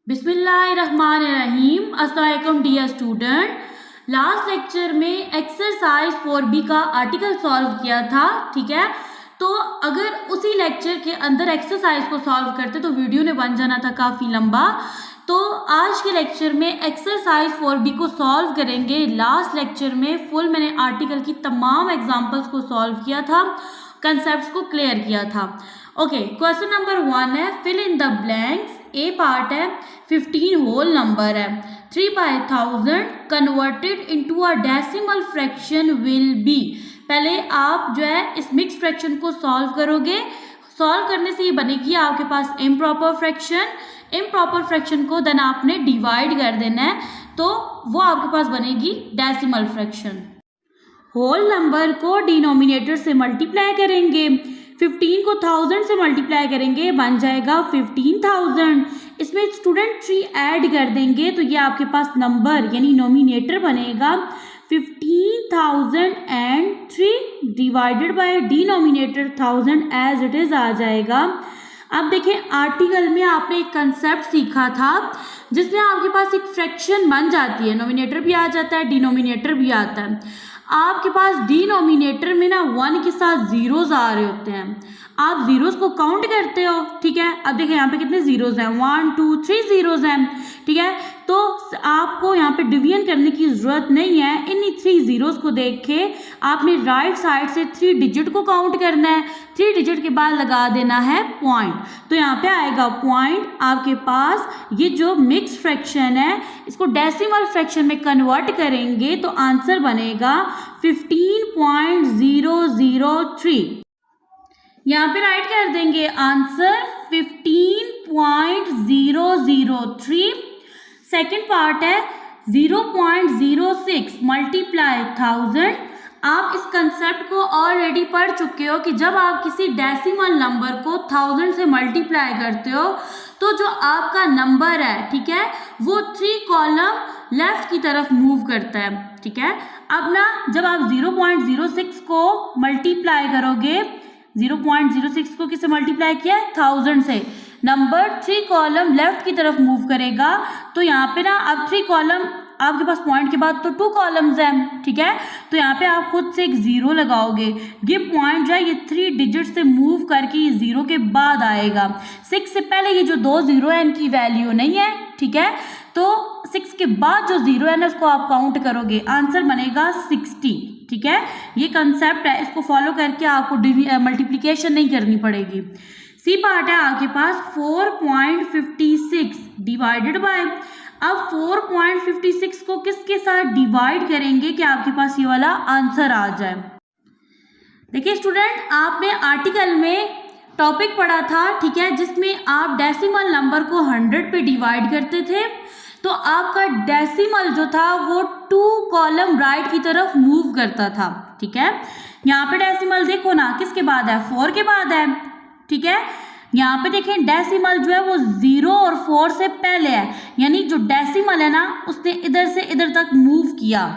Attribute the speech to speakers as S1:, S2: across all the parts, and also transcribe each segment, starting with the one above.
S1: बिस्मिल्लाहिर्रहमानिर्रहीम। अस्सलाम वालेकुम डियर स्टूडेंट। लास्ट लेक्चर में एक्सरसाइज 4B का आर्टिकल सॉल्व किया था, ठीक है। तो अगर उसी लेक्चर के अंदर एक्सरसाइज को सॉल्व करते तो वीडियो ने बन जाना था काफ़ी लंबा। तो आज के लेक्चर में एक्सरसाइज 4B को सॉल्व करेंगे। लास्ट लेक्चर में फुल मैंने आर्टिकल की तमाम एग्जाम्पल्स को सॉल्व किया था, कंसेप्ट को क्लियर किया था। ओके, क्वेश्चन नंबर 1 है fill in the blanks. A part है 15 होल नंबर है, 3/1000 converted into a decimal fraction will be. पहले आप जो है इस मिक्स फ्रैक्शन को सॉल्व करोगे। सॉल्व करने से ये बनेगी आपके पास इम्प्रॉपर फ्रैक्शन। इम्प्रॉपर फ्रैक्शन को देन आपने डिवाइड कर देना है, तो वो आपके पास बनेगी डेसिमल फ्रैक्शन। होल नंबर को डिनोमिनेटर से मल्टीप्लाई करेंगे, 15 को 1000 से मल्टीप्लाई करेंगे, बन जाएगा 15000। इसमें स्टूडेंट 3 ऐड कर देंगे तो ये आपके पास नंबर यानी नोमिनेटर बनेगा 15003 divided by denominator 1000 as it is आ जाएगा। अब देखें, आर्टिकल में आपने एक कंसेप्ट सीखा था जिसमें आपके पास एक फ्रैक्शन बन जाती है, नोमिनेटर भी आ जाता है, डिनोमिनेटर भी आता है। आपके पास डिनोमिनेटर में ना 1 के साथ जीरोस आ रहे होते हैं, आप जीरोस को काउंट करते हो, ठीक है। अब देखिए यहाँ पे कितने जीरोस हैं, 1 2 3 जीरोस हैं, ठीक है। तो आपको यहाँ पे डिवीजन करने की जरूरत नहीं है। इन्हीं 3 जीरोस को देख के आपने राइट साइड से 3 डिजिट को काउंट करना है, 3 डिजिट के बाद लगा देना है पॉइंट। तो यहाँ पे आएगा पॉइंट। आपके पास ये जो मिक्स फ्रैक्शन है इसको डेसिमल फ्रैक्शन में कन्वर्ट करेंगे तो आंसर बनेगा 15.003। यहाँ पे राइट कर देंगे आंसर 15.003। सेकेंड पार्ट है 0.06 मल्टीप्लाई 1000। आप इस कंसेप्ट को ऑलरेडी पढ़ चुके हो कि जब आप किसी डेसिमल नंबर को 1000 से मल्टीप्लाई करते हो तो जो आपका नंबर है, ठीक है, वो 3 कॉलम लेफ्ट की तरफ मूव करता है, ठीक है। अब ना जब आप 0.06 को मल्टीप्लाई करोगे, 0.06 को किससे मल्टीप्लाई किया है, 1000 से, नंबर 3 कॉलम लेफ्ट की तरफ मूव करेगा। तो यहाँ पे ना अब 3 कॉलम आपके पास पॉइंट के बाद तो 2 कॉलम्स हैं, ठीक है। तो यहाँ पे आप खुद से एक जीरो लगाओगे। ये पॉइंट जो है ये 3 डिजिट से मूव करके ये जीरो के बाद आएगा। 6 से पहले ये जो 2 जीरो है इनकी वैल्यू नहीं है, ठीक है। तो 6 के बाद जो जीरो है ना उसको आप काउंट करोगे, आंसर बनेगा 60, ठीक है। ये कंसेप्ट है, इसको फॉलो करके आपको मल्टीप्लीकेशन नहीं करनी पड़ेगी। सी पार्ट है आपके पास 4.56 डिवाइडेड बाय। अब 4.56 को किसके साथ डिवाइड करेंगे कि आपके पास ये वाला आंसर आ जाए। देखिए स्टूडेंट, आपने आर्टिकल में टॉपिक पढ़ा था, ठीक है, जिसमें आप डेसिमल नंबर को 100 पे डिवाइड करते थे। तो आपका डेसिमल जो था वो 2 कॉलम राइट की तरफ मूव करता था, ठीक है। यहाँ पे डेसिमल देखो ना किसके बाद है, 4 के बाद है, ठीक है। यहाँ पे देखें डेसिमल जो है वो 0 और 4 से पहले है, यानी जो डेसिमल है ना उसने इधर से इधर तक मूव किया,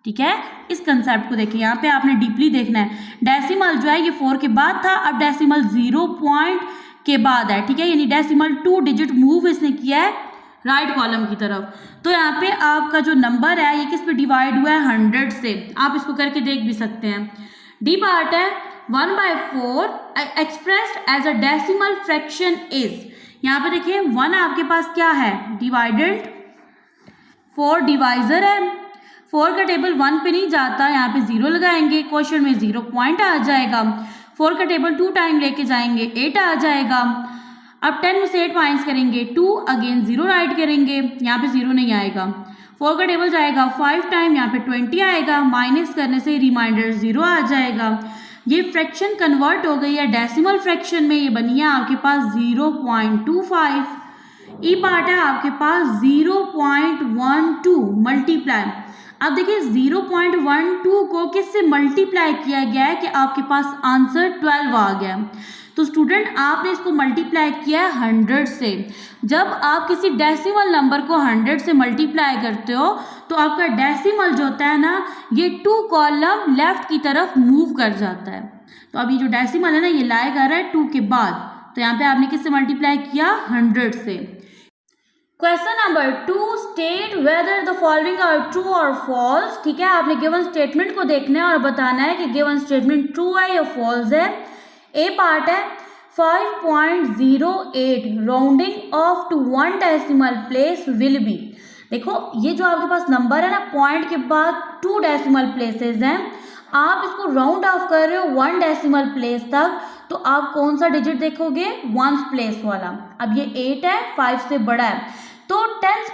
S1: ठीक है। इस कंसेप्ट को देखिए, यहाँ पे आपने डीपली देखना है। डेसिमल जो है ये 4 के बाद था, अब डेसिमल 0 पॉइंट के बाद है, ठीक है, यानी डेसिमल 2 डिजिट मूव इसने किया है राइट कॉलम की तरफ। तो यहाँ पे आपका जो नंबर है ये किस पे डिवाइड हुआ है, 100 से। आप इसको करके देख भी सकते हैं। डी पार्ट है 1/4 expressed as a decimal fraction is. यहाँ पे देखिए 1 आपके पास क्या है, डिवाइडेड, 4 डिवाइजर है, 4 का टेबल 1 पे नहीं जाता, यहाँ पे 0 लगाएंगे, क्वेश्चन में 0 पॉइंट आ जाएगा। 4 का टेबल 2 टाइम लेके जाएंगे, 8 आ जाएगा। अब 10 में से 8 माइनस करेंगे 2, अगेन 0 राइट करेंगे, यहाँ पे 0 नहीं आएगा। 4 का टेबल जाएगा 5 टाइम, यहाँ पे 20 आएगा, माइनस करने से रिमाइंडर 0 आ जाएगा। ये फ्रैक्शन कन्वर्ट हो गई है डेसिमल फ्रैक्शन में, ये बनी है आपके पास 0.25। ई पार्ट है आपके पास 0.12 मल्टीप्लाई। अब देखिए 0.12 को किससे मल्टीप्लाई किया गया है कि आपके पास आंसर 12 आ गया। तो स्टूडेंट आपने इसको मल्टीप्लाई किया है 100 से। जब आप किसी डेसिमल नंबर को 100 से मल्टीप्लाई करते हो तो आपका डेसिमल जो होता है ना ये 2 कॉलम लेफ्ट की तरफ मूव कर जाता है। तो अब ये जो डेसिमल है ना ये लाएगा 2 के बाद, तो यहाँ पे आपने किससे मल्टीप्लाई किया, 100 से। Question number 2, state whether the following are true और फॉल्स। ठीक है, आपने गिवन स्टेटमेंट को देखना है और बताना है कि गिवन स्टेटमेंट ट्रू है या फॉल्स है। ए पार्ट है 5.08 rounding off to 1 decimal place will be. देखो ये जो आपके पास नंबर है ना, पॉइंट के बाद 2 डेसिमल प्लेसेस हैं, आप इसको राउंड ऑफ कर रहे हो 1 डेसिमल प्लेस तक, तो आप कौन सा डिजिट देखोगे? 1th प्लेस वाला। अब ये 8 है, 5 से बड़ा है, तो 10th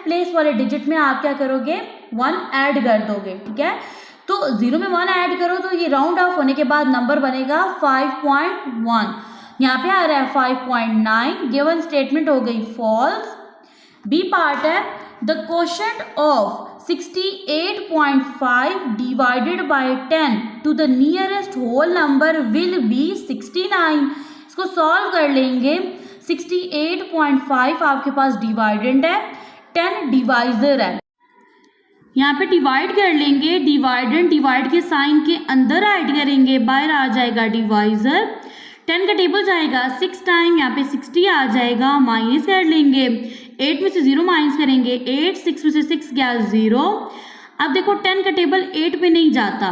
S1: प्लेस वाले डिजिट में आप क्या करोगे? 1 ऐड कर दोगे। ठीक है, तो 0 में 1 ऐड करो तो ये राउंड ऑफ होने के बाद नंबर बनेगा 5.1। यहाँ पे आ रहा है 5.9। गिवन स्टेटमेंट हो गई फॉल्स। बी पार्ट है the quotient of 68.5 divided by 10 to the nearest whole number will be 69। इसको सॉल्व कर लेंगे। 68.5 आपके पास डिवाइडेंड है, 10 डिवाइजर है। यहाँ पे डिवाइड कर लेंगे, डिवाइडेंड डिवाइड के साइन के अंदर ऐड करेंगे, बाहर आ जाएगा डिवाइजर। 10 का टेबल जाएगा 6 टाइम, यहाँ पे 60 आ जाएगा, माइनस कर लेंगे। 8 में से 0 माइनस करेंगे, 8, 6 में से 6 गया 0। अब देखो 10 का टेबल 8 में नहीं जाता,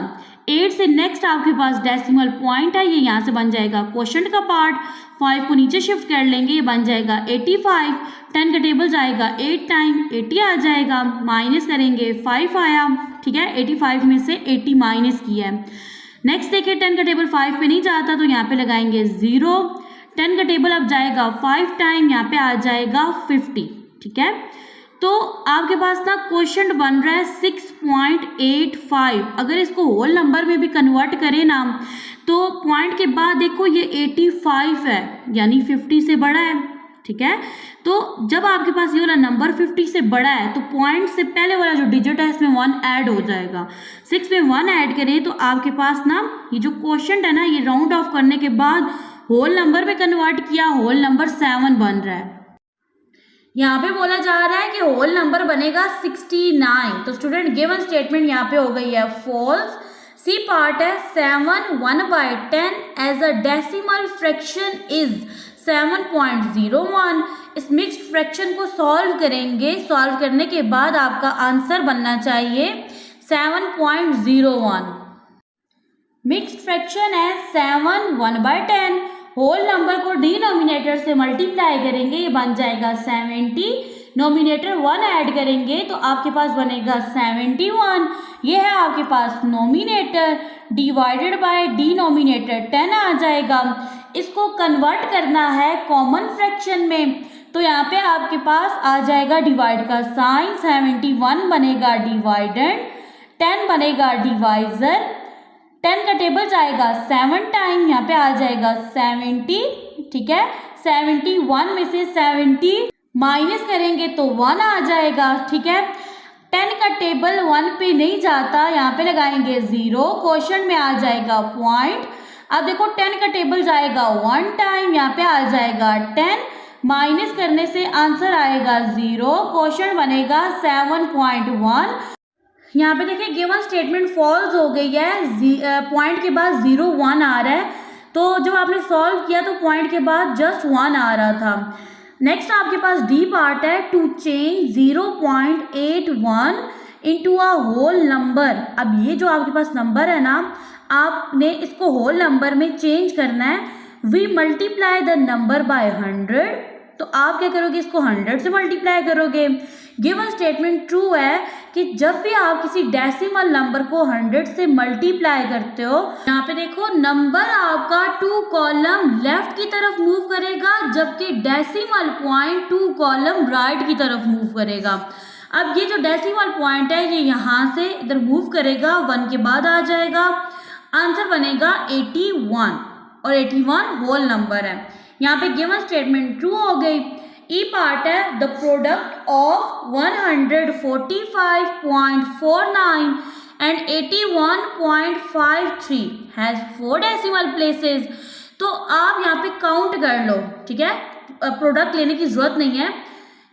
S1: 8 से नेक्स्ट आपके पास डेसिमल पॉइंट है, ये यहाँ से बन जाएगा क्वोशंट का पार्ट। 5 को नीचे शिफ्ट कर लेंगे, ये बन जाएगा 85। 10 का टेबल जाएगा 8 टाइम, 80 आ जाएगा, माइनस करेंगे 5 आया। ठीक है, 85 में से 80 माइनस किया है। नेक्स्ट देखिए 10 का टेबल 5 पे नहीं जाता, तो यहाँ पे लगाएंगे 0। 10 का टेबल अब जाएगा 5 टाइम, यहाँ पे आ जाएगा 50। ठीक है, तो आपके पास ना क्वोशंट बन रहा है 6.85। अगर इसको होल नंबर में भी कन्वर्ट करें ना, तो पॉइंट के बाद देखो ये 85 है, यानी 50 से बड़ा है। ठीक है, तो जब आपके पास ये वाला नंबर 50 से बड़ा है, तो पॉइंट से पहले वाला जो डिजिट है इसमें 1 ऐड हो जाएगा। 6 में 1 ऐड करें तो आपके पास ना ये जो क्वोशंट है ना, ये राउंड ऑफ करने के बाद होल नंबर में कन्वर्ट किया, होल नंबर 7 बन रहा है। यहाँ पे बोला जा रहा है कि होल नंबर बनेगा 69। तो स्टूडेंट गिवन स्टेटमेंट यहाँ पे हो गई है फॉल्स। सी पार्ट है 7 1/10 as a decimal fraction is 7.01। इस मिक्स्ड फ्रैक्शन को सॉल्व करेंगे, सॉल्व करने के बाद आपका आंसर बनना चाहिए 7.01। मिक्स्ड फ्रैक्शन है 7 1/10, होल नंबर को डिनोमिनेटर से मल्टीप्लाई करेंगे, ये बन जाएगा 70। नोमिनेटर 1 ऐड करेंगे तो आपके पास बनेगा 71। ये है आपके पास नोमिनेटर, डिवाइडेड बाय डिनोमिनेटर 10 आ जाएगा। इसको कन्वर्ट करना है कॉमन फ्रैक्शन में, तो यहाँ पे आपके पास आ जाएगा डिवाइड का साइन, 71 बनेगा डिवाइडेंड, 10 बनेगा डिवाइजर। 10 का टेबल जाएगा 7 टाइम, यहाँ पे आ जाएगा 70। ठीक है, 71 में से 70 माइनस करेंगे तो 1 आ जाएगा। ठीक है, 10 का टेबल 1 पे नहीं जाता, यहाँ पे लगाएंगे 0, क्वोशंट में आ जाएगा पॉइंट। अब देखो 10 का टेबल जाएगा 1 टाइम, यहाँ पे आ जाएगा 10, माइनस करने से आंसर आएगा 0, क्वोशंट बनेगा 7.1। यहाँ पे देखिए गिवन स्टेटमेंट फॉल्स हो गई है, पॉइंट के बाद 0 1 आ रहा है, तो जब आपने सॉल्व किया तो पॉइंट के बाद जस्ट 1 आ रहा था। नेक्स्ट आपके पास डी पार्ट है to change 0.81 into a whole number. अब ये जो आपके पास नंबर है ना, आपने इसको होल नंबर में चेंज करना है। We multiply the number by 100, तो आप क्या करोगे? इसको 100 से मल्टीप्लाई करोगे। गिवन स्टेटमेंट ट्रू है कि जब भी आप किसी डेसिमल नंबर को 100 से मल्टीप्लाई करते हो, यहाँ पे देखो नंबर आपका 2 कॉलम लेफ्ट की तरफ मूव करेगा, जबकि डेसिमल पॉइंट 2 कॉलम राइट की तरफ मूव करेगा। अब ये जो डेसिमल पॉइंट है ये यहाँ से इधर मूव करेगा, 1 के बाद आ जाएगा, आंसर बनेगा 81, और 81 होल नंबर है। यहाँ पे गिवन स्टेटमेंट ट्रू हो गई। ई पार्ट है the product of 145.49 and 81.53 has 4 decimal places. तो आप यहाँ पे काउंट कर लो, ठीक है, प्रोडक्ट लेने की जरूरत नहीं है।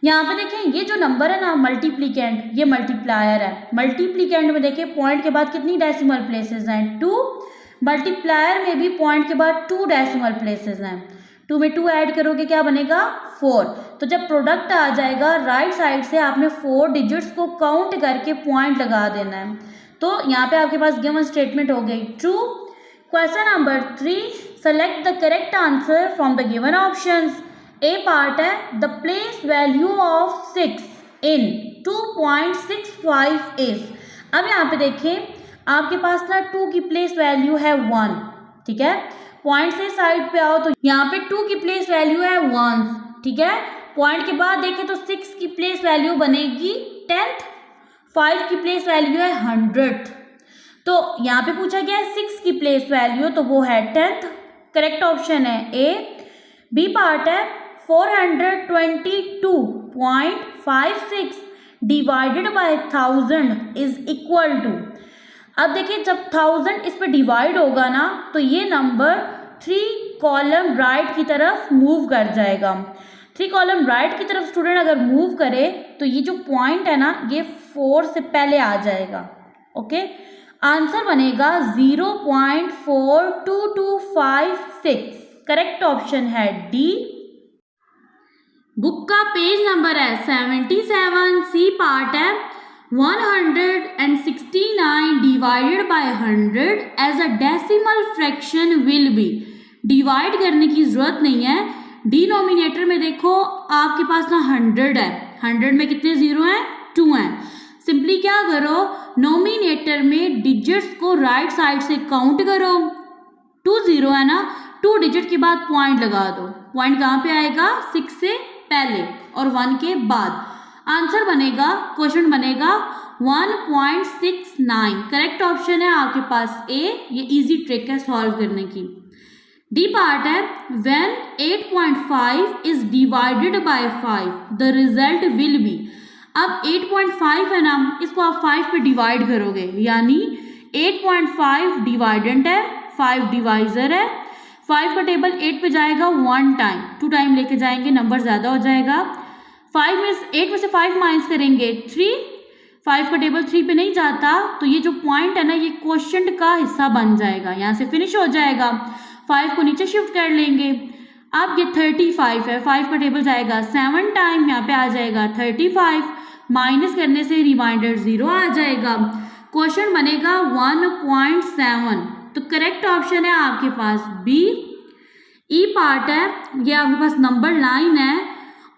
S1: यहाँ पे देखें ये जो नंबर है ना मल्टीप्लिकेंट, ये मल्टीप्लायर है। मल्टीप्लिकेंट में देखिए पॉइंट के बाद कितनी डेसिमल प्लेसेस हैं? 2। मल्टीप्लायर में भी पॉइंट के बाद 2 डेसिमल प्लेसेस हैं। 2 में 2 ऐड करोगे क्या बनेगा 4। तो जब प्रोडक्ट आ जाएगा राइट साइड से आपने 4 डिजिट्स को काउंट करके पॉइंट लगा देना है। तो यहाँ पे आपके पास गिवन स्टेटमेंट हो गई true. Question number 3, select the correct answer from the given options. A part है the place value of 6 in 2.65 is. अब यहाँ पे देखें आपके पास ना 2 की प्लेस वैल्यू है 1, ठीक है। पॉइंट से साइड पे आओ तो यहाँ पे 2 की प्लेस वैल्यू है 1, ठीक है। पॉइंट के बाद देखें तो 6 की प्लेस वैल्यू बनेगी 10th, 5 की प्लेस वैल्यू है 100th। तो यहाँ पे पूछा गया है 6 की प्लेस वैल्यू, तो वो है 10th। करेक्ट ऑप्शन है ए। बी पार्ट है 422.56 divided by 1000 is equal to. अब देखिए जब 1000 इस पे डिवाइड होगा ना तो ये नंबर 3 कॉलम राइट की तरफ मूव कर जाएगा। 3 कॉलम राइट की तरफ स्टूडेंट अगर मूव करे तो ये जो पॉइंट है ना ये 4 से पहले आ जाएगा। ओके, आंसर बनेगा 0.42256। करेक्ट ऑप्शन है डी। बुक का पेज नंबर है 77। सी पार्ट है 169 divided by 100 as a decimal fraction will be. Divide करने की जरूरत नहीं है। डिनोमिनेटर में देखो आपके पास ना 100 है, 100 में कितने जीरो हैं 2 हैं। सिंपली क्या करो नोमिनेटर में डिजिट्स को राइट साइड से काउंट करो। 2 जीरो है ना, 2 डिजिट के बाद पॉइंट लगा दो। पॉइंट कहाँ पे आएगा 6 से पहले और 1 के बाद। आंसर बनेगा, क्वेश्चन बनेगा 1.69। करेक्ट ऑप्शन है आपके पास ए। ये इजी ट्रिक है सॉल्व करने की। डी पार्ट है when 8.5 is divided by 5 the result will be. अब 8.5 है ना, इसको आप 5 पे डिवाइड करोगे, यानी 8.5 डिवाइडेंट है, 5 डिवाइजर है। 5 का टेबल 8 पे जाएगा 1 टाइम, 2 टाइम लेके जाएंगे नंबर ज़्यादा हो जाएगा। 8 में से 5 माइनस करेंगे 3, 5 का टेबल 3 पे नहीं जाता तो ये जो पॉइंट है ना ये क्वोशंट का हिस्सा बन जाएगा, यहाँ से फिनिश हो जाएगा। 5 को नीचे शिफ्ट कर लेंगे। अब ये 35 है, 5 का टेबल जाएगा 7 टाइम, यहाँ पे आ जाएगा 35। माइनस करने से रिमाइंडर 0 आ जाएगा। क्वेश्चन बनेगा 1.7। तो करेक्ट ऑप्शन है आपके पास बी। ई पार्ट है, ये आपके पास नंबर लाइन है।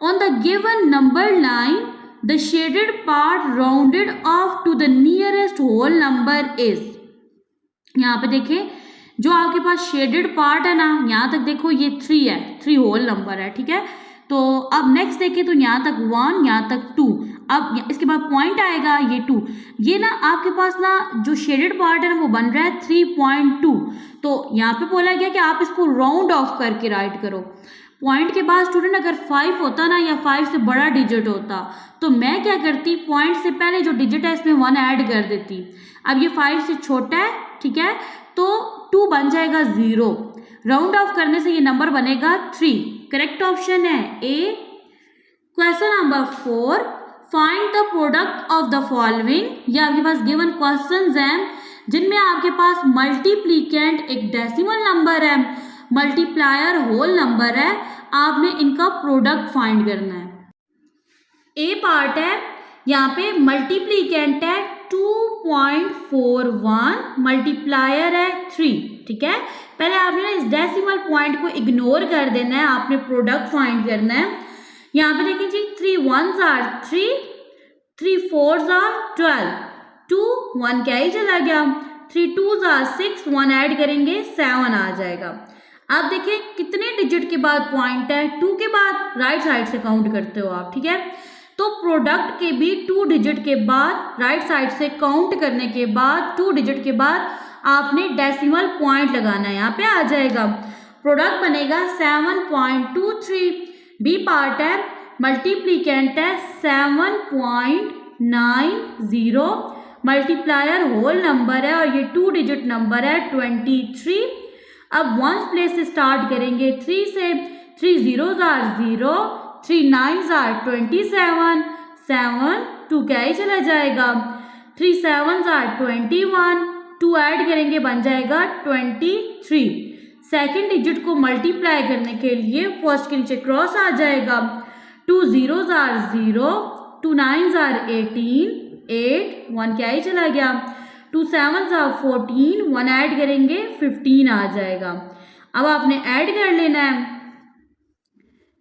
S1: On the given number line the shaded part rounded off to the nearest whole number is. यहाँ पे देखिए जो आपके पास शेडेड पार्ट है ना, यहाँ तक देखो ये 3 है, 3 होल नंबर है, ठीक है। तो अब नेक्स्ट देखें तो यहाँ तक 1, यहाँ तक 2, अब इसके बाद पॉइंट आएगा ये 2। ये ना आपके पास ना जो शेडेड पार्ट है ना वो बन रहा है 3.2। तो यहाँ पे बोला गया कि आप इसको राउंड ऑफ करके राइट करो। पॉइंट के बाद स्टूडेंट अगर 5 होता ना या 5 से बड़ा डिजिट होता तो मैं क्या करती, पॉइंट से पहले जो डिजिट है इसमें 1 ऐड कर देती। अब ये 5 से छोटा है, ठीक है, तो 2 बन जाएगा 0। राउंड ऑफ करने से ये नंबर बनेगा 3। करेक्ट ऑप्शन है A. Question number 4, find the product of the following. ये आपके पास गिवन क्वेश्चंस हैं जिनमें आपके पास मल्टीप्लिकेंट एक डेसिमल नंबर है, मल्टीप्लायर होल नंबर है। आपने इनका प्रोडक्ट फाइंड करना है। ए पार्ट है, यहाँ पे मल्टीप्लिकेंट है 2.41, मल्टीप्लायर है 3, ठीक है। पहले आपने ना इस डेसिमल पॉइंट को इग्नोर कर देना है, आपने प्रोडक्ट फाइंड करना है। यहाँ पे देखिए जी 3 1s are 3, 3 4s are 12, 2 1 क्या ही चला गया, 3 2s are 6, 1 ऐड करेंगे 7 आ जाएगा। अब देखिए कितने डिजिट के बाद पॉइंट है, 2 के बाद राइट साइड से काउंट करते हो आप, ठीक है। तो प्रोडक्ट के भी 2 डिजिट के बाद राइट साइड से काउंट करने के बाद 2 डिजिट के बाद आपने डेसिमल पॉइंट लगाना है, यहाँ पे आ जाएगा। प्रोडक्ट बनेगा 7.23। बी पार्ट है, मल्टीप्लिकेंट है 7.90, मल्टीप्लायर होल नंबर है और ये 2 डिजिट नंबर है 23। अब 1s प्लेस से स्टार्ट करेंगे 3 से, 3 0s are 0, 3 9s are 27, 7 2 क्या ही चला जाएगा, 3 7s are 21, 2 ऐड करेंगे बन जाएगा 23, सेकेंड डिजिट को मल्टीप्लाई करने के लिए फर्स्ट के नीचे क्रॉस आ जाएगा। 2 zeros are 0, 2 9s are 18, 8 1 क्या ही चला गया। 2 7s are 14, 1 ऐड करेंगे 15 आ जाएगा। अब आपने ऐड कर लेना है।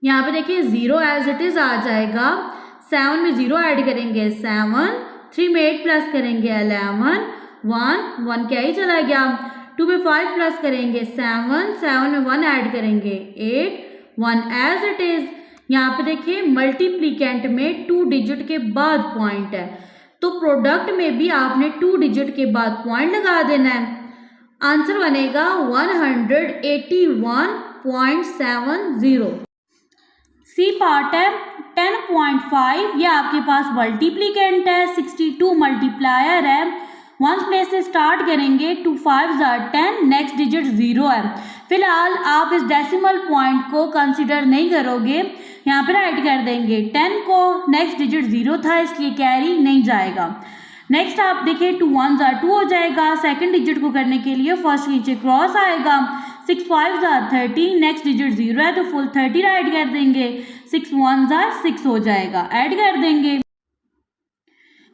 S1: यहाँ पे देखिए 0 एज इट इज आ जाएगा। 7 में 0 ऐड करेंगे 7, 3 में 8 प्लस करेंगे 11, 1 क्या ही चला गया। 2 में 5 प्लस करेंगे 7 में 1 ऐड करेंगे 8, 1 एज इट इज। यहाँ पे देखिए मल्टीप्लिकेंट में 2 डिजिट के बाद पॉइंट है, तो प्रोडक्ट में भी आपने 2 डिजिट के बाद पॉइंट लगा देना है। आंसर बनेगा 181.70। सी पार्ट है 10.5, ये आपके पास मल्टीप्लिकेंट है। 62 मल्टीप्लायर है। वंस प्लेस से स्टार्ट करेंगे। 2 5s are 10, नेक्स्ट डिजिट 0 है। फिलहाल आप इस डेसिमल पॉइंट को कंसिडर नहीं करोगे, यहाँ पे राइट कर देंगे 10 को। नेक्स्ट डिजिट 0 था इसलिए कैरी नहीं जाएगा। नेक्स्ट आप देखिए 2 1s are 2 हो जाएगा। सेकंड डिजिट को करने के लिए फर्स्ट नीचे क्रॉस आएगा। 6 5s are 30, नेक्स्ट डिजिट 0 है तो फुल 30 राइट कर देंगे। 6 1s are 6 हो जाएगा, ऐड कर देंगे।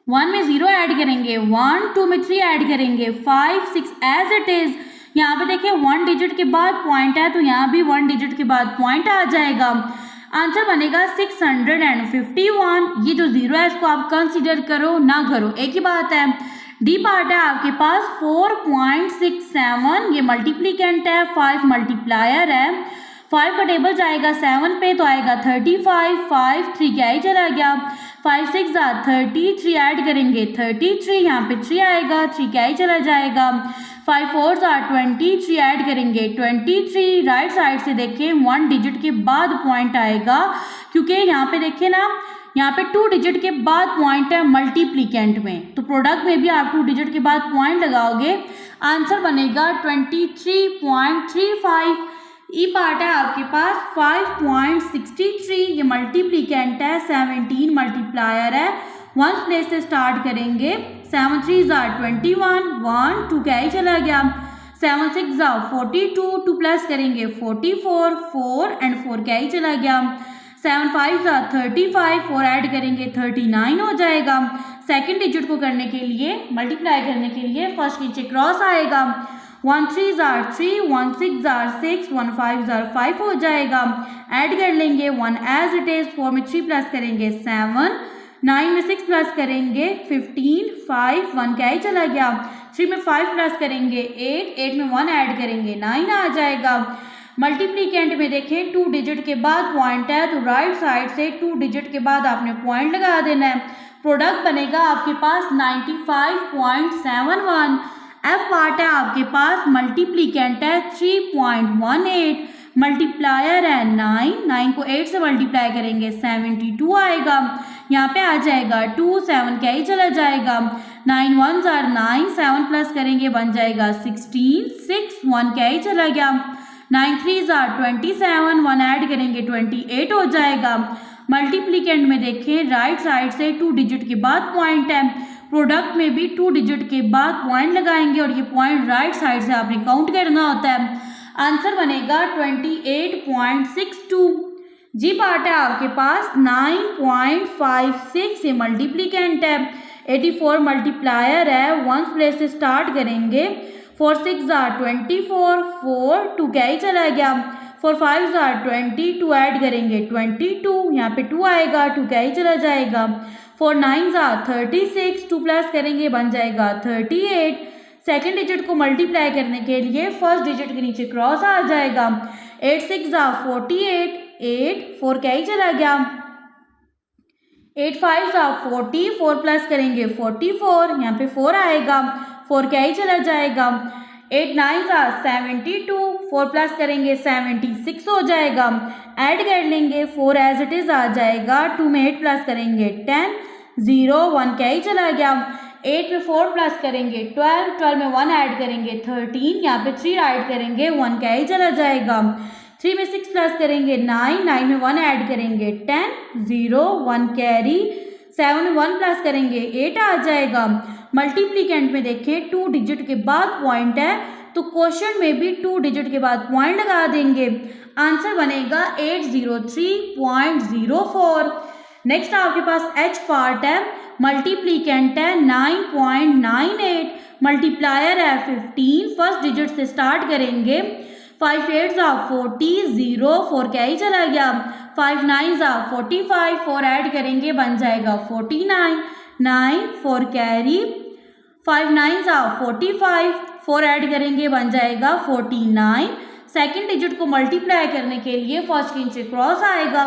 S1: 1 में 0 ऐड करेंगे 1, 2 में 3 ऐड करेंगे 5, 6 एज इट इज। यहाँ पे देखिए 1 डिजिट के बाद पॉइंट है तो यहाँ भी 1 डिजिट के बाद पॉइंट आ जाएगा। आंसर बनेगा 651। ये जो 0 है इसको आप कंसीडर करो ना करो एक ही बात है। डी पार्ट है आपके पास 4.67, ये मल्टीप्लिकेंट है। 5 मल्टीप्लायर है। 5 का टेबल जाएगा 7 पे तो आएगा 35, 5 3 क्या ही चला गया। 5 6 are 30, 3 ऐड करेंगे 33, यहाँ पे 3 आएगा, 3 क्या ही चला जाएगा। 5 4s are 20, 3 ऐड करेंगे 23। राइट साइड से देखिए 1 डिजिट के बाद पॉइंट आएगा, क्योंकि यहाँ पे देखिए ना, यहाँ पे 2 डिजिट के बाद पॉइंट है मल्टीप्लिकेंट में, तो प्रोडक्ट में भी आप 2 डिजिट के बाद पॉइंट लगाओगे। आंसर बनेगा 23.35। ई पार्ट है आपके पास 5.63, ये मल्टीप्लिकेंट है। 17 मल्टीप्लायर है। 1 प्लेस से स्टार्ट करेंगे। 7 3s are 21, 1 2 क्या ही चला गया। 7 6s are 42, 2 प्लस करेंगे 44, 4 एंड 4 क्या ही चला गया। 7 5s are 35, 4 ऐड करेंगे 39 हो जाएगा। सेकंड डिजिट को करने के लिए, मल्टीप्लाई करने के लिए फर्स्ट नीचे क्रॉस आएगा। 1 3s are 3, 1 6s are 6, 1 5s are 5 हो जाएगा। ऐड कर लेंगे 1 एज इट इज। 4 में 3 प्लस करेंगे 7, 9 में 6 प्लस करेंगे 15, 5 1 क्या ही चला गया। 3 में 5 प्लस करेंगे 8 में 1 ऐड करेंगे 9 आ जाएगा। मल्टीप्लिकेंट में देखें 2 डिजिट के बाद पॉइंट है तो राइट साइड से 2 डिजिट के बाद आपने पॉइंट लगा देना है। प्रोडक्ट बनेगा आपके पास 95.71। एफ पार्ट है आपके पास मल्टीप्लिकेंट है 3.18, मल्टीप्लायर है 9 को 8 से मल्टीप्लाई करेंगे 72 आएगा। यहाँ पे आ जाएगा 2, 7 क्या ही चला जाएगा। 9 1s are 9, 7 प्लस करेंगे बन जाएगा 16, 6 1 क्या ही चला गया। 9 3s are 27, 1 ऐड करेंगे 28 हो जाएगा। मल्टीप्लिकेंट में देखें राइट साइड से 2 डिजिट के बाद पॉइंट है, प्रोडक्ट में भी 2 डिजिट के बाद पॉइंट लगाएंगे और ये पॉइंट राइट साइड से आपने काउंट करना होता है। आंसर बनेगा 28.62। जी पार्ट है आपके पास 9.56, ये मल्टीप्लिकेंट है। 84 मल्टीप्लायर है। 1 प्लेस से स्टार्ट करेंगे। 4 6s are 24, 4 2 क्या ही चला गया। 4 5s are 20, 2 ऐड करेंगे 22, यहाँ पे 2 आएगा, 2 क्या ही चला जाएगा। 4 9s are 36, 2 प्लस करेंगे बन जाएगा 38। सेकेंड डिजिट को मल्टीप्लाई करने के लिए फर्स्ट डिजिट के नीचे क्रॉस आ जाएगा। 8 6s are 48, 8 4 क्या ही चला गया। 8 5s are 40, 4 प्लस करेंगे 44, यहाँ पे 4 आएगा, 4 क्या ही चला जाएगा। 8 9s are 72, 4 प्लस करेंगे 76 हो जाएगा। ऐड कर लेंगे 4 एज इट इज आ जाएगा। 2 में 8 प्लस करेंगे 10, 0 1 क्या ही चला गया। 8 में 4 प्लस करेंगे 12, 12 में 1 ऐड करेंगे 13, यहाँ पे 3 ऐड करेंगे 1 क्या ही चला जाएगा। 3 में 6 प्लस करेंगे 9, 9 में 1 ऐड करेंगे 10, 0 1 कैरी। 7 में 1 प्लस करेंगे 8 आ जाएगा। मल्टीप्लिकेंट में देखिए 2 डिजिट के बाद पॉइंट है तो क्वेश्चन में भी 2 डिजिट के बाद पॉइंट लगा देंगे, आंसर बनेगा 803.04। नेक्स्ट आपके पास एच पार्ट है, मल्टीप्लीकेंट है 9.98, मल्टीप्लायर है 15, फर्स्ट डिजिट से स्टार्ट करेंगे। 5 8 40, 0 4 कैरी चला गया, 5 9 45, 4 ऐड करेंगे बन जाएगा 49, 9 4 कैरी, 5 9 45, 4 ऐड करेंगे बन जाएगा 49। सेकेंड डिजिट को मल्टीप्लाई करने के लिए फर्स्ट के नीचे क्रॉस आएगा,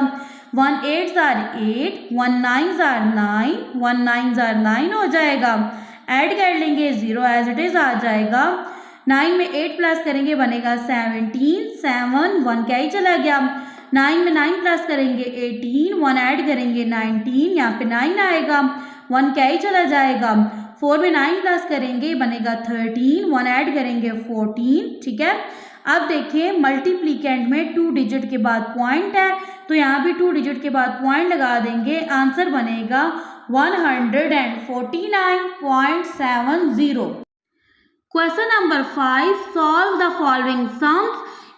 S1: 1 8 8, 1 9 9, 1 9 9 हो जाएगा, ऐड कर लेंगे 0 एज इट इज आ जाएगा। 9 में 8 प्लस करेंगे बनेगा 17, 7 1 क्या ही चला गया, 9 में 9 प्लस करेंगे 18, 1 ऐड करेंगे 19, यहाँ पे 9 आएगा, 1 क्या ही चला जाएगा। 4 में 9 प्लस करेंगे बनेगा 13, 1 ऐड करेंगे 14, ठीक है। अब देखिए मल्टीप्लीकेंट में 2 डिजिट के बाद पॉइंट है, तो यहाँ भी 2 डिजिट के बाद पॉइंट लगा देंगे, आंसर बनेगा 149.70। Question number 5, solve the following sums.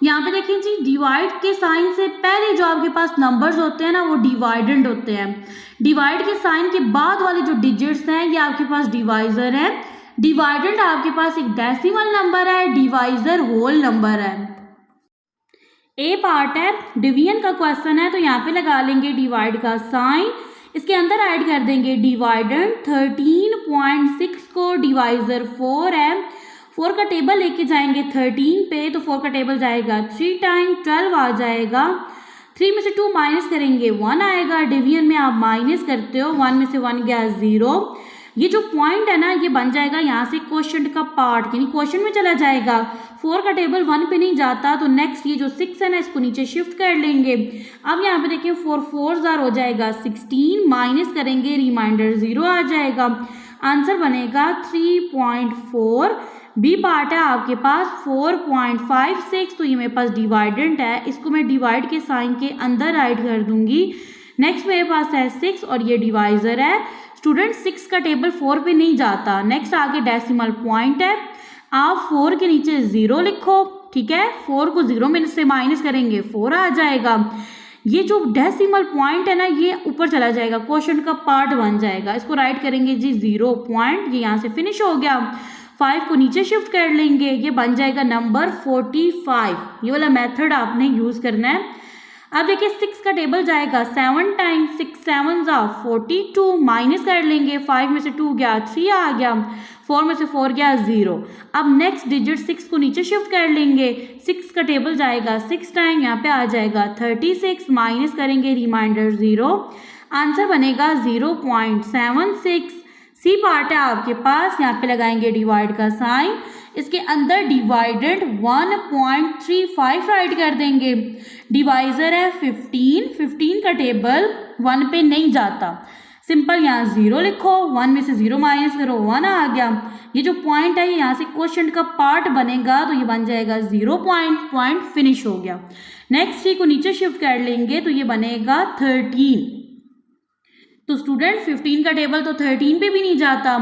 S1: यहाँ पे देखिए जी, डिवाइड के साइन से पहले जो आपके पास नंबर्स होते हैं ना वो डिवाइडेंड होते हैं। डिवाइड के साइन के बाद वाले जो डिजिट्स हैं ये आपके पास डिवाइजर है। डिवाइडेंड आपके पास एक डेसिमल नंबर है, डिवाइजर होल नंबर है। ए पार्ट है, डिवीजन का क्वेश्चन है, तो यहाँ पे लगा लेंगे डिवाइड का साइन, इसके अंदर ऐड कर देंगे डिवाइडेंड। 13.6 को डिवाइजर 4 है, 4 का टेबल लेके जाएंगे 13 पे, तो 4 का टेबल जाएगा 3 टाइम 12 आ जाएगा। 3 में से 2 माइनस करेंगे 1 आएगा, डिवीजन में आप माइनस करते हो, 1 में से 1 गया 0। ये जो पॉइंट है ना ये बन जाएगा यहाँ से क्वेश्चन का पार्ट, यानी क्वेश्चन में चला जाएगा। 4 का टेबल 1 पे नहीं जाता, तो नेक्स्ट ये जो 6 है ना इसको नीचे शिफ्ट कर लेंगे। अब यहाँ पे देखिए 4 4 हो जाएगा 16, माइनस करेंगे रिमाइंडर 0 आ जाएगा, आंसर बनेगा 3.4। बी पार्ट है आपके पास 4.56, तो ये मेरे पास डिवाइडेंट है, इसको मैं डिवाइड के साइन के अंदर ऐड कर दूंगी। नेक्स्ट मेरे पास है 6 और ये डिवाइजर है। स्टूडेंट 6 का टेबल 4 पे नहीं जाता, नेक्स्ट आगे डेसिमल पॉइंट है, आप 4 के नीचे 0 लिखो, ठीक है। 4 को 0 में से माइनस करेंगे 4 आ जाएगा। ये जो डेसिमल पॉइंट है ना ये ऊपर चला जाएगा, क्वेश्चन का पार्ट बन जाएगा, इसको राइट करेंगे जी 0 पॉइंट, ये यहाँ से फिनिश हो गया। 5 को नीचे शिफ्ट कर लेंगे, ये बन जाएगा नंबर 45। ये वाला मेथड आपने यूज करना है। अब देखिए 6 का टेबल जाएगा 7 टाइम, 6 7 42, माइनस कर लेंगे, 5 में से 2 गया 3 आ गया, 4 में से 4 गया 0। अब नेक्स्ट डिजिट 6 को नीचे शिफ्ट कर लेंगे, 6 का टेबल जाएगा 6 टाइम, यहाँ पे आ जाएगा 36, माइनस करेंगे रिमाइंडर 0, आंसर बनेगा 0.76। सी पार्ट है आपके पास, यहाँ पे लगाएंगे डिवाइड का साइन, इसके अंदर डिवाइडेड 1.35 राइट कर देंगे। डिवाइजर है 15, 15 का टेबल 1 पे नहीं जाता, सिंपल यहाँ 0 लिखो, 1 में से 0 माइनस करो 1 आ गया। ये जो पॉइंट है यहाँ से क्वेश्चन का पार्ट बनेगा, तो ये बन जाएगा 0 पॉइंट फिनिश हो गया। नेक्स्ट को नीचे शिफ्ट कर लेंगे, तो ये बनेगा 13। तो स्टूडेंट 15 का टेबल तो 13 पे भी नहीं जाता,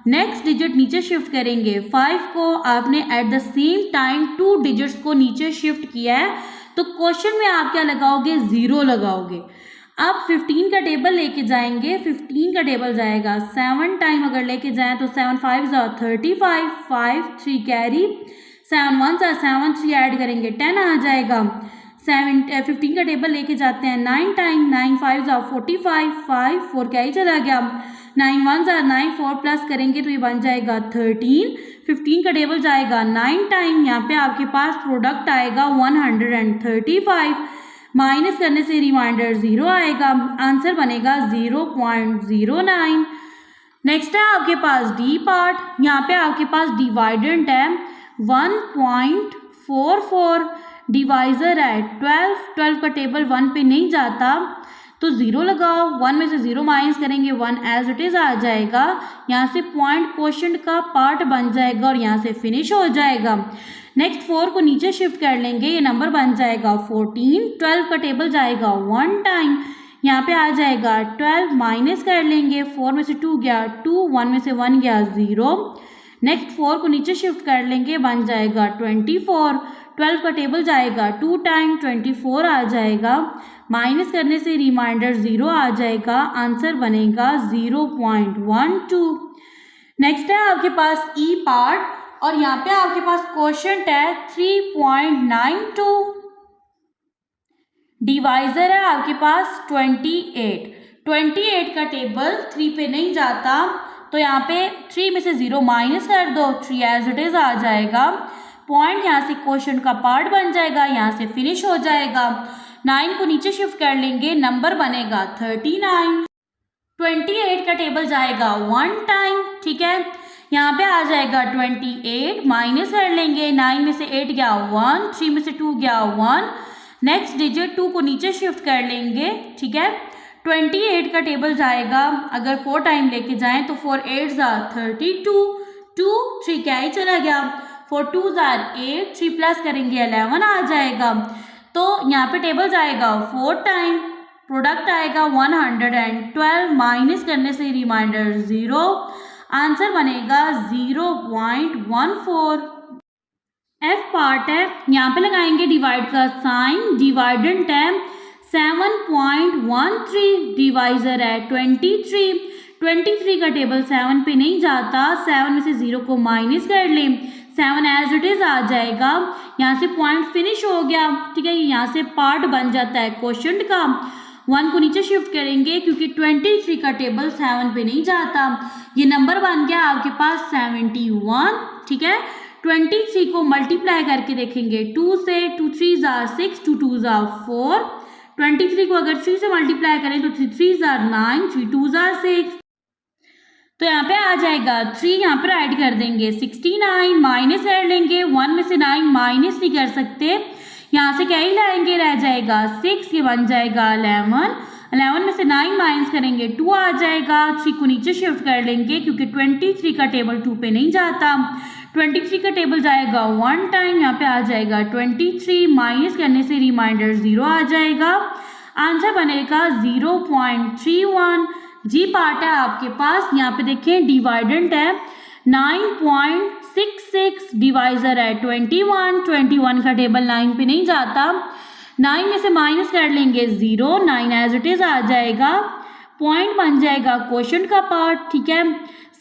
S1: नेक्स्ट डिजिट नीचे शिफ्ट करेंगे। 5 को आपने at the same time 2 digits को नीचे शिफ्ट किया है, तो क्वेश्चन में आप क्या लगाओगे 0 लगाओगे। अब 15 का टेबल लेके जाएंगे, 15 का टेबल जाएगा 7 टाइम, अगर लेके जाएं तो 7 5 35, 5 3 कैरी, 7 1 7 3 ऐड करेंगे 10 आ जाएगा। 15 का टेबल लेके जाते हैं 9 टाइम, 9 5 45, 5 4 क्या ही चला गया, 9 1 9, 4 प्लस करेंगे तो ये बन जाएगा 13। 15 का टेबल जाएगा 9 टाइम, यहाँ पे आपके पास प्रोडक्ट आएगा 135, माइनस करने से रिमाइंडर 0 आएगा, आंसर बनेगा 0.09। नेक्स्ट है आपके पास डी पार्ट, यहाँ पे आपके पास डिवाइडेंट है 1.44, डिवाइजर है 12, 12 का टेबल 1 पे नहीं जाता तो 0 लगाओ, 1 में से 0 माइनस करेंगे 1 एज इट इज आ जाएगा, यहाँ से पॉइंट क्वेश्चन का पार्ट बन जाएगा और यहाँ से फिनिश हो जाएगा। नेक्स्ट 4 को नीचे शिफ्ट कर लेंगे, ये नंबर बन जाएगा 14, 12 का टेबल जाएगा 1 टाइम, यहाँ पे आ जाएगा 12, माइनस कर लेंगे, 4 में से 2 गया 2, 1 में से 1 गया 0। नेक्स्ट 4 को नीचे शिफ्ट कर लेंगे, बन जाएगा 24। 12 का टेबल जाएगा 2 टाइम 24 आ जाएगा, माइनस करने से रिमाइंडर 0 आ जाएगा, आंसर बनेगा 0.12। नेक्स्ट है आपके पास ई पार्ट और यहाँ पे आपके पास क्वोशंट है 3.92, डिवाइजर है आपके पास 28 का टेबल 3 पे नहीं जाता, तो यहाँ पे 3 में से 0 माइनस कर दो, 3 एज इट इज आ जाएगा, पॉइंट यहाँ से क्वेश्चन का पार्ट बन जाएगा, यहाँ से फिनिश हो जाएगा। 9 को नीचे शिफ्ट कर लेंगे, नंबर बनेगा 39। 28 का टेबल जाएगा 1 टाइम, ठीक है, यहाँ पे आ जाएगा 28, माइनस कर लेंगे, 9 में से 8 गया 1, 3 में से 2 गया 1, नेक्स्ट डिजिट 2 को नीचे शिफ्ट कर लेंगे, ठीक है। 28 का टेबल जाएगा, अगर 4 टाइम लेके जाएं तो 4 8 32, 2 3 क्या ही चला गया, 4 2 8, 3 प्लस करेंगे 11 आ जाएगा, तो यहाँ पे टेबल जाएगा 4 टाइम, प्रोडक्ट आएगा 112, माइनस करने से रिमाइंडर 0, आंसर बनेगा 0.14। एफ पार्ट है, यहाँ पे लगाएंगे डिवाइड का साइन, डिवाइडेंट है 7.13, डिवाइजर है 23 का टेबल 7 पे नहीं जाता, 7 में से 0 को माइनस कर लें, 7 एज इट इज आ जाएगा, यहाँ से पॉइंट फिनिश हो गया, ठीक है, यहाँ से पार्ट बन जाता है क्वोशंट का। 1 को नीचे शिफ्ट करेंगे क्योंकि 23 का टेबल 7 पे नहीं जाता, ये नंबर बन गया आपके पास 71, ठीक है। 23 को मल्टीप्लाई करके देखेंगे 2 से, 2 3 6, 2 2 4, 23 को अगर 3 से मल्टीप्लाई करें तो 3 3 9, 3 2 6, तो यहाँ पे आ जाएगा 3, यहाँ पे ऐड कर देंगे 69, माइनस कर लेंगे, 1 में से 9 माइनस नहीं कर सकते, यहाँ से क्या ही लाएंगे, रह जाएगा 6, ये बन जाएगा 11 में से 9 माइनस करेंगे 2 आ जाएगा, 3 को नीचे शिफ्ट कर लेंगे क्योंकि 23 का टेबल 2 पे नहीं जाता, 23 का टेबल जाएगा 1 टाइम, यहाँ पे आ जाएगा 23, माइनस करने से रिमाइंडर 0 आ जाएगा, आंसर बनेगा 0.31। जी पार्ट है आपके पास, यहाँ पे देखें डिवाइडेंट है 9.66, डिवाइजर है 21 का टेबल 9 पे नहीं जाता, 9 में से माइनस कर लेंगे 0, 9 एज इट इज आ जाएगा, पॉइंट बन जाएगा क्वोशंट का पार्ट, ठीक है।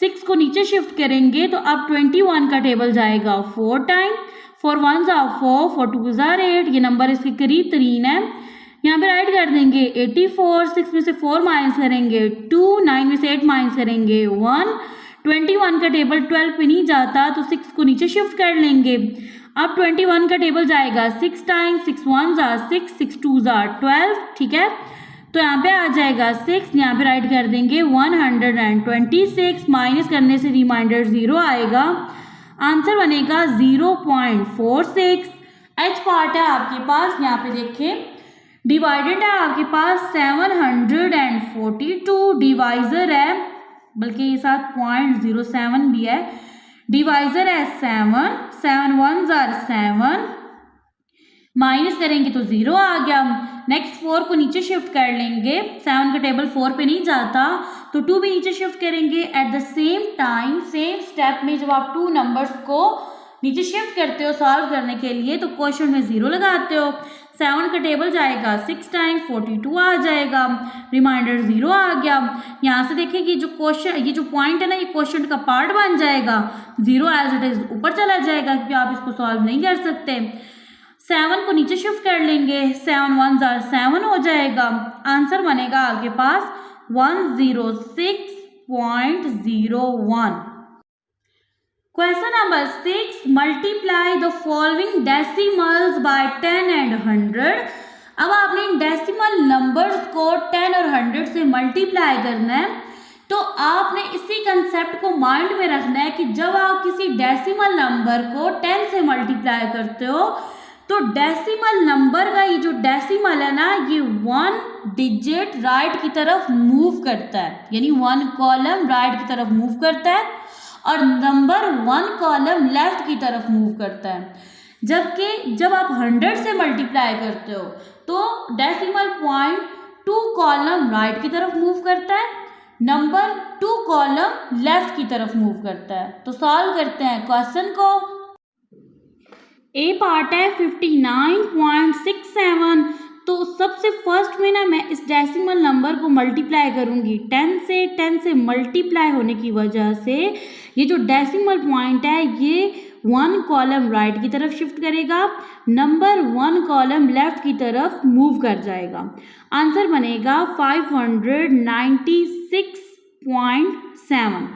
S1: 6 को नीचे शिफ्ट करेंगे तो अब 21 का टेबल जाएगा 4 टाइम, 4 1 4, 4 2 8, ये नंबर इसके करीब तरीन है, यहाँ पे राइट कर देंगे 84, 6 में से 4 माइनस करेंगे 2, 9 में से 8 माइनस करेंगे 1, 21 का टेबल 12 पे नहीं जाता तो 6 को नीचे शिफ्ट कर लेंगे, अब 21 का टेबल जाएगा 6 टाइम, 6 1 6, 6 2 12, ठीक है, तो यहाँ पे आ जाएगा 6, यहाँ पे राइट कर देंगे 126, माइनस करने से रिमाइंडर 0 आएगा, आंसर बनेगा 0.46। एच पार्ट है आपके पास, यहाँ पे देखें डिवाइडेड है आपके पास 742, डिवाइजर है, बल्कि ये साथ 0.07 भी है, डिवाइजर है 7, 7 1 7, माइनस करेंगे तो 0 आ गया, नेक्स्ट 4 को नीचे शिफ्ट कर लेंगे, 7 का टेबल 4 पे नहीं जाता तो 2 भी नीचे शिफ्ट करेंगे, at the same time same step में जब आप 2 नंबर्स को नीचे शिफ्ट करते हो सॉल्व करने के लिए तो क्वेश्चन में 0 लगाते हो, 7 का टेबल जाएगा 6 टाइम 42 आ जाएगा, रिमाइंडर 0 आ गया, यहाँ से देखिए कि जो क्वेश्चन, ये जो पॉइंट है ना, ये क्वेश्चन का पार्ट बन जाएगा, 0 एज इट इज ऊपर चला जाएगा क्योंकि आप इसको सॉल्व नहीं कर सकते। 7 को नीचे शिफ्ट कर लेंगे, 7 1 7 हो जाएगा, आंसर बनेगा आपके पास 106.01। Question number 6, multiply the following decimals by 10 and 100। अब आपने इन डेसिमल नंबर्स को 10 और 100 से मल्टीप्लाई करना है, तो आपने इसी कंसेप्ट को माइंड में रखना है कि जब आप किसी डेसिमल नंबर को 10 से मल्टीप्लाई करते हो तो डेसिमल नंबर का ये जो डेसिमल है ना, ये 1 डिजिट राइट की तरफ मूव करता है, यानी 1 कॉलम राइट की तरफ मूव करता है और नंबर 1 कॉलम लेफ्ट की तरफ मूव करता है। जबकि जब आप 100 से मल्टीप्लाई करते हो तो डेसिमल पॉइंट 2 कॉलम राइट की तरफ मूव करता है, नंबर 2 कॉलम लेफ्ट की तरफ मूव करता है। तो सॉल्व करते हैं क्वेश्चन को। ए पार्ट है 59.67। तो सबसे फर्स्ट में ना मैं इस डेसिमल नंबर को मल्टीप्लाई करूंगी 10 से। 10 से मल्टीप्लाई होने की वजह से ये जो डेसिमल पॉइंट है ये 1 कॉलम राइट की तरफ शिफ्ट करेगा, नंबर 1 कॉलम लेफ्ट की तरफ मूव कर जाएगा। आंसर बनेगा 596.7।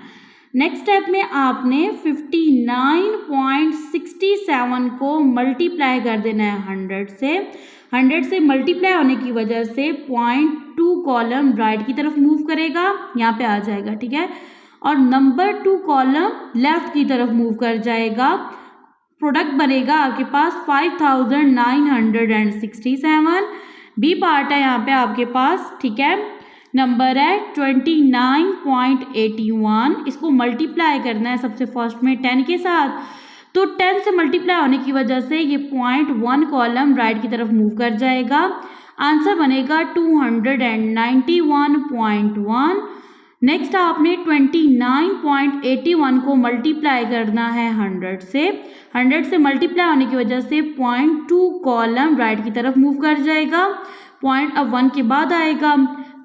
S1: नेक्स्ट स्टेप में आपने 59.67 को मल्टीप्लाई कर देना है 100 से। 100 से मल्टीप्लाई होने की वजह से 0.2 कॉलम राइट की तरफ मूव करेगा, यहाँ पे आ जाएगा, ठीक है। और नंबर 2 कॉलम लेफ्ट की तरफ मूव कर जाएगा। प्रोडक्ट बनेगा आपके पास 5967। बी पार्ट है यहाँ पे आपके पास, ठीक है। नंबर है 29.81। इसको मल्टीप्लाई करना है सबसे फर्स्ट में 10 के साथ। तो 10 से मल्टीप्लाई होने की वजह से ये 0.1 कॉलम राइट की तरफ मूव कर जाएगा। आंसर बनेगा 291.1। नेक्स्ट आपने 29.81 को मल्टीप्लाई करना है 100 से। 100 से मल्टीप्लाई होने की वजह से 0.2 कॉलम राइट की तरफ मूव कर जाएगा। पॉइंट अब 1 के बाद आएगा,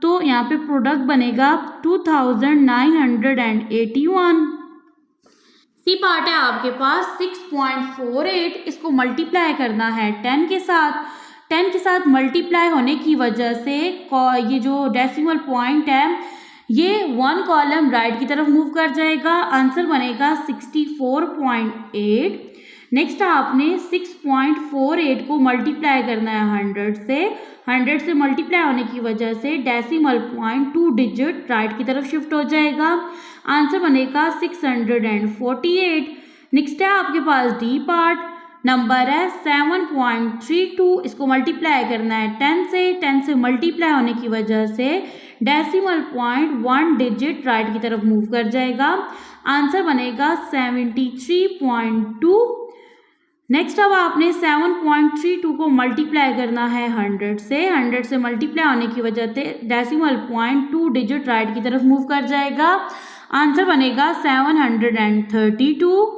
S1: तो यहाँ पे प्रोडक्ट बनेगा 2981। सी पार्ट है आपके पास 6.48। इसको मल्टीप्लाई करना है 10 के साथ। 10 के साथ मल्टीप्लाई होने की वजह से ये जो डेसिमल पॉइंट है ये 1 कॉलम राइट की तरफ मूव कर जाएगा। आंसर बनेगा 64.8। नेक्स्ट आपने 6.48 को मल्टीप्लाई करना है 100 से। 100 से मल्टीप्लाई होने की वजह से डेसिमल पॉइंट 2 डिजिट राइट की तरफ शिफ्ट हो जाएगा। आंसर बनेगा 648। नेक्स्ट है आपके पास डी पार्ट। नंबर है 7.32। इसको मल्टीप्लाई करना है 10 से। 10 से मल्टीप्लाई होने की वजह से डेसिमल पॉइंट 1 डिजिट राइट की तरफ मूव कर जाएगा। आंसर बनेगा 73.2। नेक्स्ट अब आपने 7.32 को मल्टीप्लाई करना है 100 से। 100 से मल्टीप्लाई होने की वजह से डेसिमल पॉइंट 2 डिजिट राइट की तरफ मूव कर जाएगा। आंसर बनेगा 732।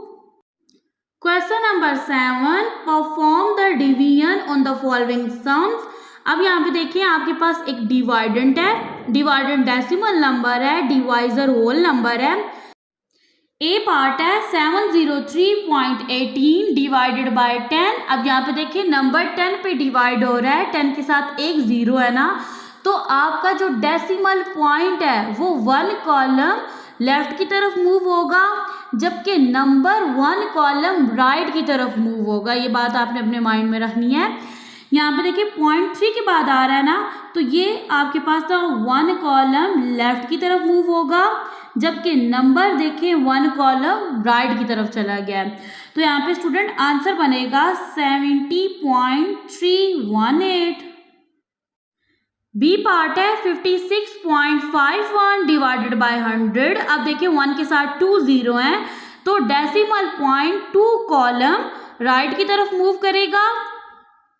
S1: Question number 7, perform the division on the following sums. अब यहाँ पे देखिए आपके पास एक डिवाइडेंट है, डिवाइडेंट डेसिमल नंबर है, डिवाइजर होल नंबर है। ए पार्ट है 703.18 डिवाइडेड बाय 10। अब यहाँ पे देखिए नंबर 10 पे डिवाइड हो रहा है, 10 के साथ एक 0 है ना, तो आपका जो डेसिमल पॉइंट है वो 1 कॉलम लेफ्ट की तरफ मूव होगा, जबकि नंबर 1 कॉलम राइट की तरफ मूव होगा। ये बात आपने अपने माइंड में रखनी है। यहाँ पे देखिए 0.3 के बाद आ रहा है ना, तो ये आपके पास था 1 कॉलम लेफ्ट की तरफ मूव होगा, जबकि नंबर देखिए 1 कॉलम राइट की तरफ चला गया है। तो यहाँ पे स्टूडेंट आंसर बनेगा 70.318। बी पार्ट है 56.51 डिवाइडेड बाय 100। अब देखिए 1 के साथ 2 0 हैं, तो डेसिमल पॉइंट 2 कॉलम राइट की तरफ मूव करेगा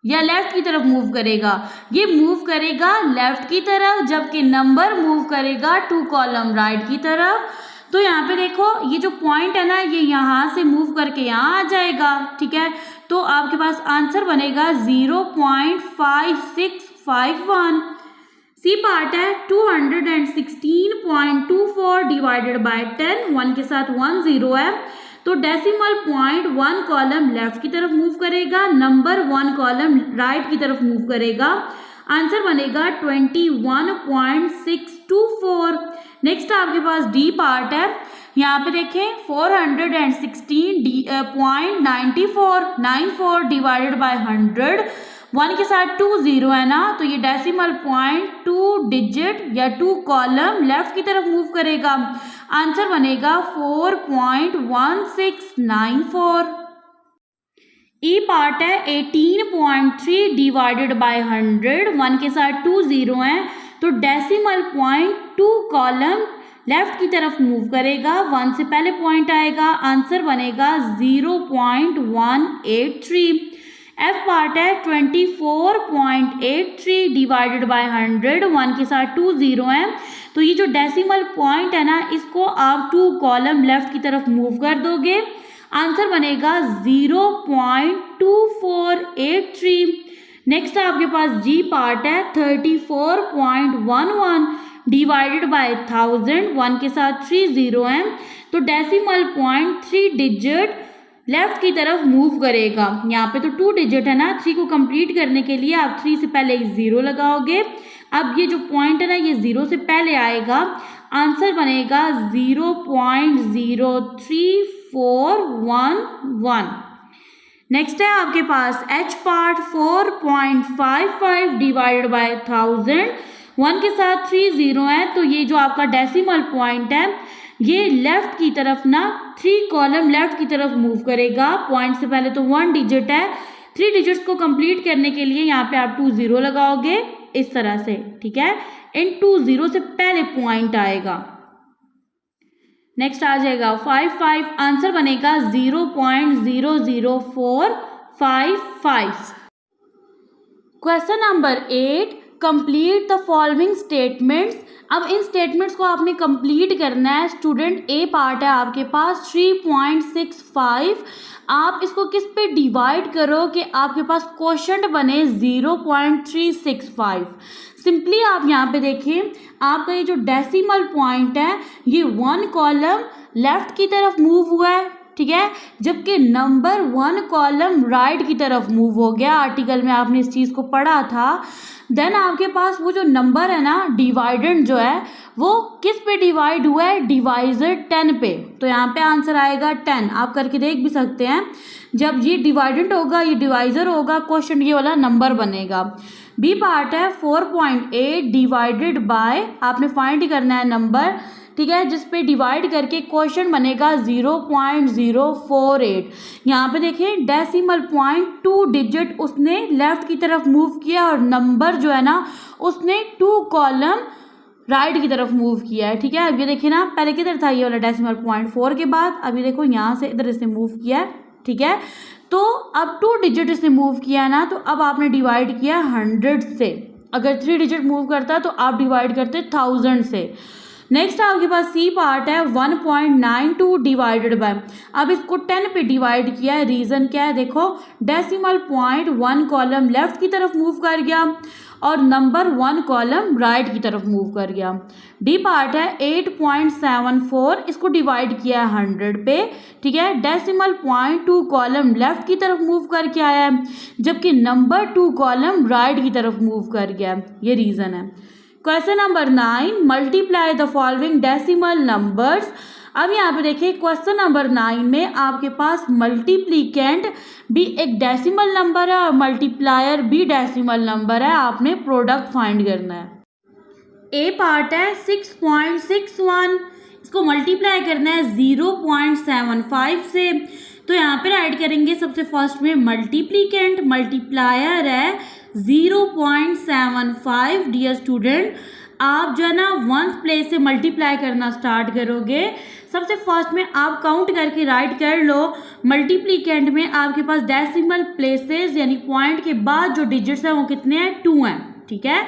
S1: या लेफ्ट की तरफ मूव करेगा। ये मूव करेगा लेफ्ट की तरफ, जबकि नंबर मूव करेगा 2 कॉलम राइट की तरफ। तो यहाँ पे देखो ये जो पॉइंट है ना, ये यहाँ से मूव करके यहाँ आ जाएगा, ठीक है। तो आपके पास आंसर बनेगा 0.5651। सी पार्ट है 216.24 डिवाइडेड बाय 10। 1 के साथ 1 0 है, तो डेसिमल पॉइंट 1 कॉलम लेफ्ट की तरफ मूव करेगा, नंबर 1 कॉलम राइट की तरफ मूव करेगा। आंसर बनेगा 21.624। नेक्स्ट आपके पास डी पार्ट है। यहाँ पे देखें 416.94 डिवाइडेड बाय 100। 1 के साथ 2 0 है ना, तो ये डेसिमल पॉइंट 2 डिजिट या 2 कॉलम लेफ्ट की तरफ मूव करेगा। आंसर बनेगा 4.1694। ई पार्ट है 18.3 डिवाइडेड बाय 100। 1 के साथ 2 0 हैं, तो डेसिमल पॉइंट 2 कॉलम लेफ्ट की तरफ मूव करेगा। 1 से पहले पॉइंट आएगा, आंसर बनेगा 0.183। एफ पार्ट है 24.83 डिवाइडेड बाय 100। 1 के साथ 2 0 हैं, तो ये जो डेसिमल पॉइंट है ना, इसको आप 2 कॉलम लेफ्ट की तरफ मूव कर दोगे, आंसर बनेगा 0.2483। नेक्स्ट आपके पास जी पार्ट है 34.11 डिवाइडेड बाय 1000, 1 के साथ 3 जीरो हैं, तो डेसिमल पॉइंट 3 डिजिट लेफ्ट की तरफ मूव करेगा। यहाँ पे तो 2 डिजिट है ना, 3 को कंप्लीट करने के लिए आप 3 से पहले एक 0 लगाओगे। अब ये जो पॉइंट है ना, ये 0 से पहले आएगा, आंसर बनेगा 0.03411। नेक्स्ट है आपके पास एच पार्ट 4.55 डिवाइडेड बाय 1000, 1 के साथ 3 जीरो है, तो ये जो आपका डेसिमल पॉइंट है ये लेफ्ट की तरफ ना 3 कॉलम लेफ्ट की तरफ मूव करेगा। पॉइंट से पहले तो 1 डिजिट है, 3 डिजिट्स को कंप्लीट करने के लिए यहाँ पे आप 2 जीरो लगाओगे इस तरह से, ठीक है। इन 2 जीरो से पहले पॉइंट आएगा। नेक्स्ट आ जाएगा 55, आंसर बनेगा 0.00455। Question number 8, complete the following statements. अब इन स्टेटमेंट्स को आपने कंप्लीट करना है। स्टूडेंट ए पार्ट है आपके पास 3.65, आप इसको किस पे डिवाइड करो कि आपके पास क्वोशंट बने 0.365। सिंपली आप यहाँ पे देखिए, आपका ये जो डेसिमल पॉइंट है ये 1 कॉलम लेफ्ट की तरफ मूव हुआ है, ठीक है, जबकि नंबर 1 कॉलम राइट की तरफ मूव हो गया। आर्टिकल में आपने इस चीज़ को पढ़ा था। देन आपके पास वो जो नंबर है ना, डिवाइडेंड जो है वो किस पे डिवाइड हुआ है, डिवाइजर 10 पे, तो यहाँ पे आंसर आएगा 10। आप करके देख भी सकते हैं, जब ये डिवाइडेंड होगा ये डिवाइजर होगा, क्वेश्चन ये वाला नंबर बनेगा। बी पार्ट है 4.8 डिवाइडेड बाय, आपने फाइंड करना है नंबर, ठीक है, जिस पे डिवाइड करके क्वेश्चन बनेगा 0.048। यहाँ पे देखिए डेसिमल पॉइंट 2 डिजिट उसने लेफ्ट की तरफ मूव किया और नंबर जो है ना उसने 2 कॉलम राइट की तरफ मूव किया है, ठीक है। अब ये देखिए ना, पहले किधर था ये वाला डेसिमल पॉइंट 4 के बाद, अभी देखो यहाँ से इधर इसने मूव किया है, ठीक है। तो अब 2 डिजिट इसने मूव किया है ना, तो अब आपने डिवाइड किया 100 से। अगर 3 डिजिट मूव करता तो आप डिवाइड करते 1000 से। नेक्स्ट आपके पास सी पार्ट है 1.92 डिवाइडेड बाय, अब इसको 10 पे डिवाइड किया है। रीज़न क्या है, देखो डेसिमल पॉइंट 1 कॉलम लेफ्ट की तरफ मूव कर गया और नंबर 1 कॉलम राइट की तरफ मूव कर गया। डी पार्ट है 8.74, इसको डिवाइड किया है 100 पे, ठीक है। डेसिमल पॉइंट 2 कॉलम लेफ्ट की तरफ मूव करके आया है, जबकि नंबर 2 कॉलम राइट की तरफ मूव कर गया, ये रीज़न है। Question number 9, multiply the following decimal numbers. अब यहाँ पे देखिए क्वेश्चन नंबर 9 में आपके पास मल्टीप्लिकेंट भी एक डेसिमल नंबर है और मल्टीप्लायर भी डेसिमल नंबर है, आपने प्रोडक्ट फाइंड करना है। ए पार्ट है 6.61, इसको मल्टीप्लाई करना है 0.75 से, तो यहाँ पे राइट करेंगे सबसे फर्स्ट में मल्टीप्लिकेंट, मल्टीप्लायर है 0.75। डियर स्टूडेंट, आप जो है ना 1th प्लेस से मल्टीप्लाई करना स्टार्ट करोगे। सबसे फर्स्ट में आप काउंट करके राइट कर लो। मल्टीप्लिकेंट में आपके पास डेसिमल प्लेसेस यानी पॉइंट के बाद जो डिजिट्स हैं वो कितने हैं, 2 हैं, ठीक है।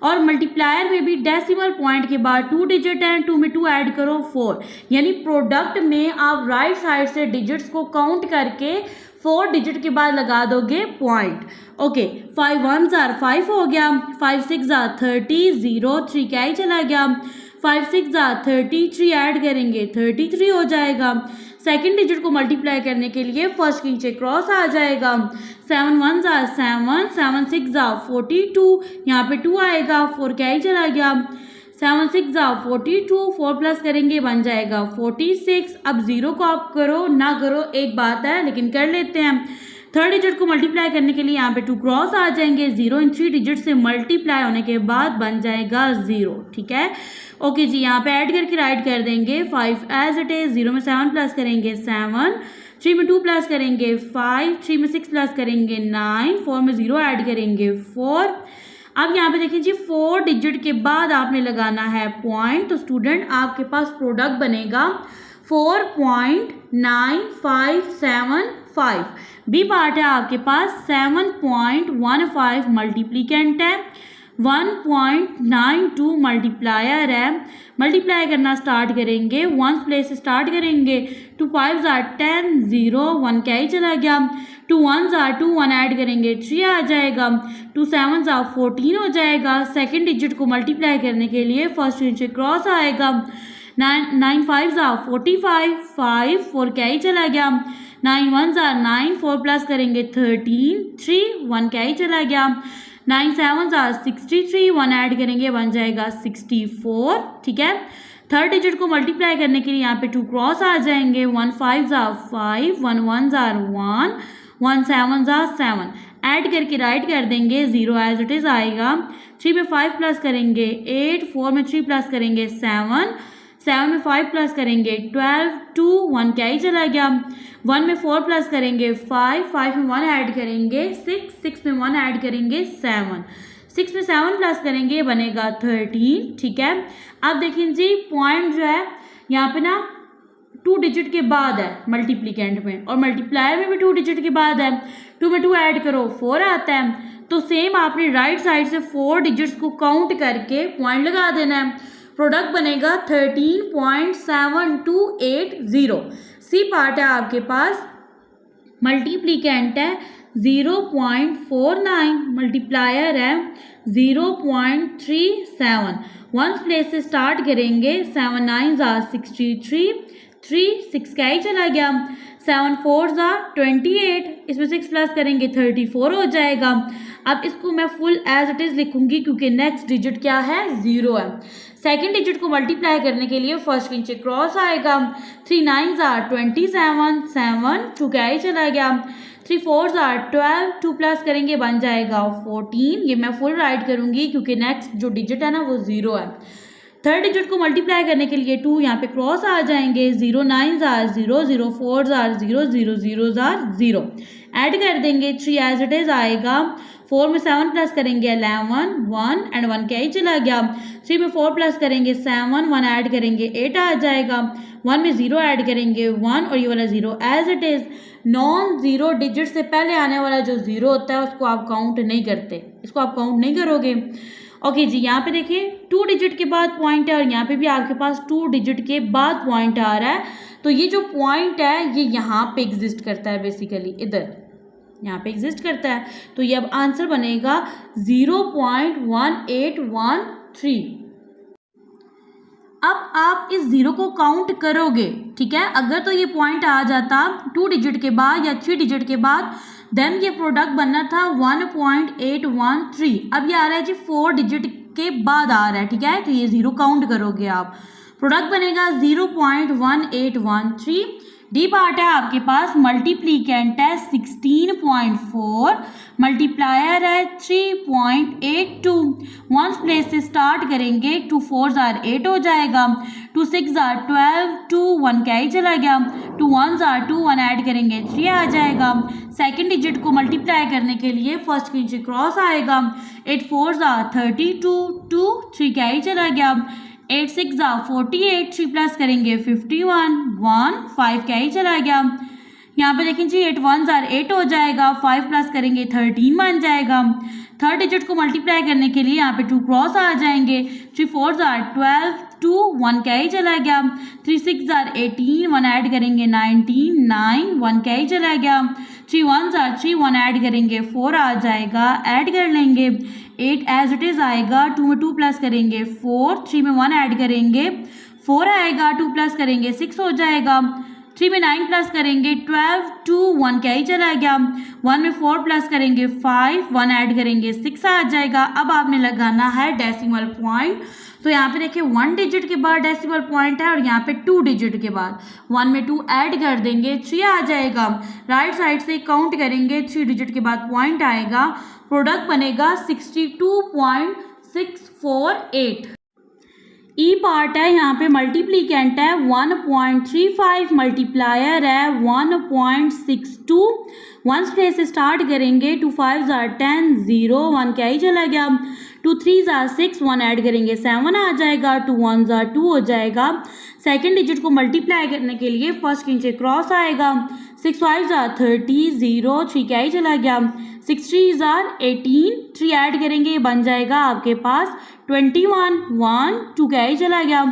S1: और मल्टीप्लायर में भी डेसिमल पॉइंट के बाद 2 डिजिट हैं, 2 में 2 ऐड करो 4, यानी प्रोडक्ट में आप राइट साइड से डिजिट्स को काउंट करके 4 डिजिट के बाद लगा दोगे पॉइंट। ओके, 5 1s are 5 हो गया, 5 6s are 30, 0 3 क्या ही चला गया, 5 6s are 33 ऐड करेंगे 33 हो जाएगा। सेकंड डिजिट को मल्टीप्लाई करने के लिए फर्स्ट के नीचे क्रॉस आ जाएगा। 7 1s are 7, 7 6s are 42, यहाँ पे 2 आएगा, 4 क्या ही चला गया, 7 6s are 42, 4 प्लस करेंगे बन जाएगा 46। अब 0 को आप करो ना करो एक बात है, लेकिन कर लेते हैं। थर्ड डिजिट को मल्टीप्लाई करने के लिए यहाँ पे 2 क्रॉस आ जाएंगे, 0 इन 3 डिजिट से मल्टीप्लाई होने के बाद बन जाएगा 0, ठीक है। ओके जी, यहाँ पे ऐड करके राइट कर देंगे 5 एज इट इज, 0 में 7 प्लस करेंगे 7, 3 में 2 प्लस करेंगे 5, 3 में 6 प्लस करेंगे 9, 4 में 0 ऐड करेंगे 4। अब यहाँ पे देखिए जी 4 डिजिट के बाद आपने लगाना है पॉइंट, तो स्टूडेंट आपके पास प्रोडक्ट बनेगा 4.9575। बी पार्ट है आपके पास 7.15 मल्टीप्लिकेंट है, 1.92 मल्टीप्लायर है, मल्टीप्लाई करना स्टार्ट करेंगे, वन प्लेस से स्टार्ट करेंगे, 2 5s are 10, 0 1 क्या ही चला गया, 2 1s are 2 1 ऐड करेंगे 3 आ जाएगा, 2 7s are 14 हो जाएगा। सेकंड डिजिट को मल्टीप्लाई करने के लिए फर्स्ट नीचे क्रॉस आएगा, 9 5s are 45, 5 4 क्या ही चला गया, 9 1s are 9, 4 प्लस करेंगे 13, 3 1 क्या ही चला गया, 9 7s are 63, 1 ऐड करेंगे 1 जाएगा 64। ठीक है, थर्ड डिजिट को मल्टीप्लाई करने के लिए यहाँ पे 2 क्रॉस आ जाएंगे, 1 5s are 5, 1 1s are 1, 1 7s are 7 add करके राइट कर देंगे, 0 एज इट इज़ आएगा। 3 में 5 प्लस करेंगे 8, 4 में 3 प्लस करेंगे 7, 7 में 5 प्लस करेंगे 12, 2 1 क्या ही चला गया, 1 में 4 प्लस करेंगे 5, 5 में 1 ऐड करेंगे 6, 6 में 1 ऐड करेंगे 7, 6 में 7 प्लस करेंगे बनेगा 13। ठीक है, अब देखिए जी पॉइंट जो है यहाँ पे ना 2 डिजिट के बाद है मल्टीप्लिकेंट में, और मल्टीप्लायर में भी 2 डिजिट के बाद है, 2 में 2 ऐड करो 4 आता है, तो सेम आपने राइट साइड से 4 डिजिट्स को काउंट करके पॉइंट लगा देना है, प्रोडक्ट बनेगा 13.7280। सी पार्ट है आपके पास, मल्टीप्लिकेंट है 0.49, मल्टीप्लायर है 0.37, वंस प्लेस से स्टार्ट करेंगे, 7 9s are 63, 3 6 क्या ही चला गया, 7 4s are 28, इसमें 6 प्लस करेंगे 34 हो जाएगा। अब इसको मैं फुल एज इट इज़ लिखूंगी क्योंकि नेक्स्ट डिजिट क्या है 0 है। सेकेंड डिजिट को मल्टीप्लाई करने के लिए फर्स्ट के नीचे क्रॉस आएगा, 3 9s are 27, 7 2 क्या ही चला गया, 3 4s are 12, 2 प्लस करेंगे बन जाएगा 14। ये मैं फुल राइट करूंगी क्योंकि नेक्स्ट जो डिजिट है ना वो 0 है। थर्ड डिजिट को मल्टीप्लाई करने के लिए 2 यहाँ पे क्रॉस आ जाएंगे, 0 9s are 0, 0 4s are 0, 0 0s are 0 add कर देंगे, 3 एज इट इज़ आएगा, 4 में 7 प्लस करेंगे 11, 1 एंड 1 क्या ही चला गया, 3 में 4 प्लस करेंगे 7, 1 ऐड करेंगे 8 आ जाएगा, 1 में 0 ऐड करेंगे 1 और ये वाला 0 as it is. Non zero digit से पहले आने वाला जो 0 होता है उसको आप काउंट नहीं करते, इसको आप काउंट नहीं करोगे। ओके जी, यहाँ पे देखिए 2 डिजिट के बाद पॉइंट है और यहाँ पे भी आपके पास 2 डिजिट के बाद पॉइंट आ रहा है, तो ये जो पॉइंट है ये यहाँ पे एग्जिस्ट करता है, बेसिकली इधर यहाँ पे एग्जिस्ट करता है, तो ये अब आंसर बनेगा 0.1813। अब आप इस 0 को काउंट करोगे, ठीक है, अगर तो ये पॉइंट आ जाता 2 डिजिट के बाद या 3 डिजिट के बाद, देन ये प्रोडक्ट बनना था 1.813। अब ये आ रहा है जी 4 डिजिट के बाद आ रहा है, ठीक है, तो ये 0 काउंट करोगे आप, प्रोडक्ट बनेगा 0.1813। डी पार्ट है आपके पास, मल्टीप्लीकेंट है 16.4, मल्टीप्लायर है 3.82, वंस प्लेस से स्टार्ट करेंगे, 2 4s are 8 हो जाएगा, 2 6s are 12, 2 1 क्या ही चला गया, 2 1s are 2, 1 ऐड करेंगे 3 आ जाएगा। सेकेंड डिजिट को मल्टीप्लाई करने के लिए फर्स्ट के नीचे क्रॉस आएगा, 8 4s are 32, 2 3 क्या ही चला गया, 8 6s are 48, 3 प्लस करेंगे 51, 1 5 क्या ही चला गया, यहाँ पे देखें जी 8 1s are 8 हो जाएगा, 5 प्लस करेंगे 13 बन जाएगा। थर्ड डिजिट को मल्टीप्लाई करने के लिए यहाँ पे 2 क्रॉस आ जाएंगे, 3 4s are 12, 2 1 क्या ही चला गया, 3 6s are 18, 1 ऐड करेंगे 19, 9 1 क्या ही चला गया, 3 1s are 3, 1 ऐड करेंगे 4 आ जाएगा, ऐड कर लेंगे 8 एज इट इज़ आएगा, 2 में 2 प्लस करेंगे 4, 3 में 1 ऐड करेंगे 4 आएगा, 2 प्लस करेंगे 6 हो जाएगा, 3 में 9 प्लस करेंगे 12, 2 1 क्या ही चला गया, 1 में 4 प्लस करेंगे 5, 1 ऐड करेंगे 6 आ जाएगा। अब आपने लगाना है डेसिमल पॉइंट, तो यहाँ पे देखिए 1 डिजिट के बाद डेसिमल पॉइंट है और यहाँ पे 2 डिजिट के बाद 1 में 2 ऐड कर देंगे 3 आ जाएगा, राइट साइड से काउंट करेंगे 3 डिजिट के बाद पॉइंट आएगा, प्रोडक्ट बनेगा 62.648। ई पार्ट है, यहाँ पे मल्टीप्लीकेंट है 1.35, मल्टीप्लायर है 1.62, वंस प्लेस से स्टार्ट करेंगे, 2 5s are 10, 0 1 क्या ही चला गया, 2 3s are 6, 1 ऐड करेंगे 7 आ जाएगा, 2 1s are 2 हो जाएगा। सेकेंड डिजिट को मल्टीप्लाई करने के लिए फर्स्ट के नीचे क्रॉस आएगा, 6 5 30, 0 3 क्या ही चला गया, 6 3 18, 3 ऐड करेंगे ये बन जाएगा आपके पास 21, 1 2 क्या ही चला गया,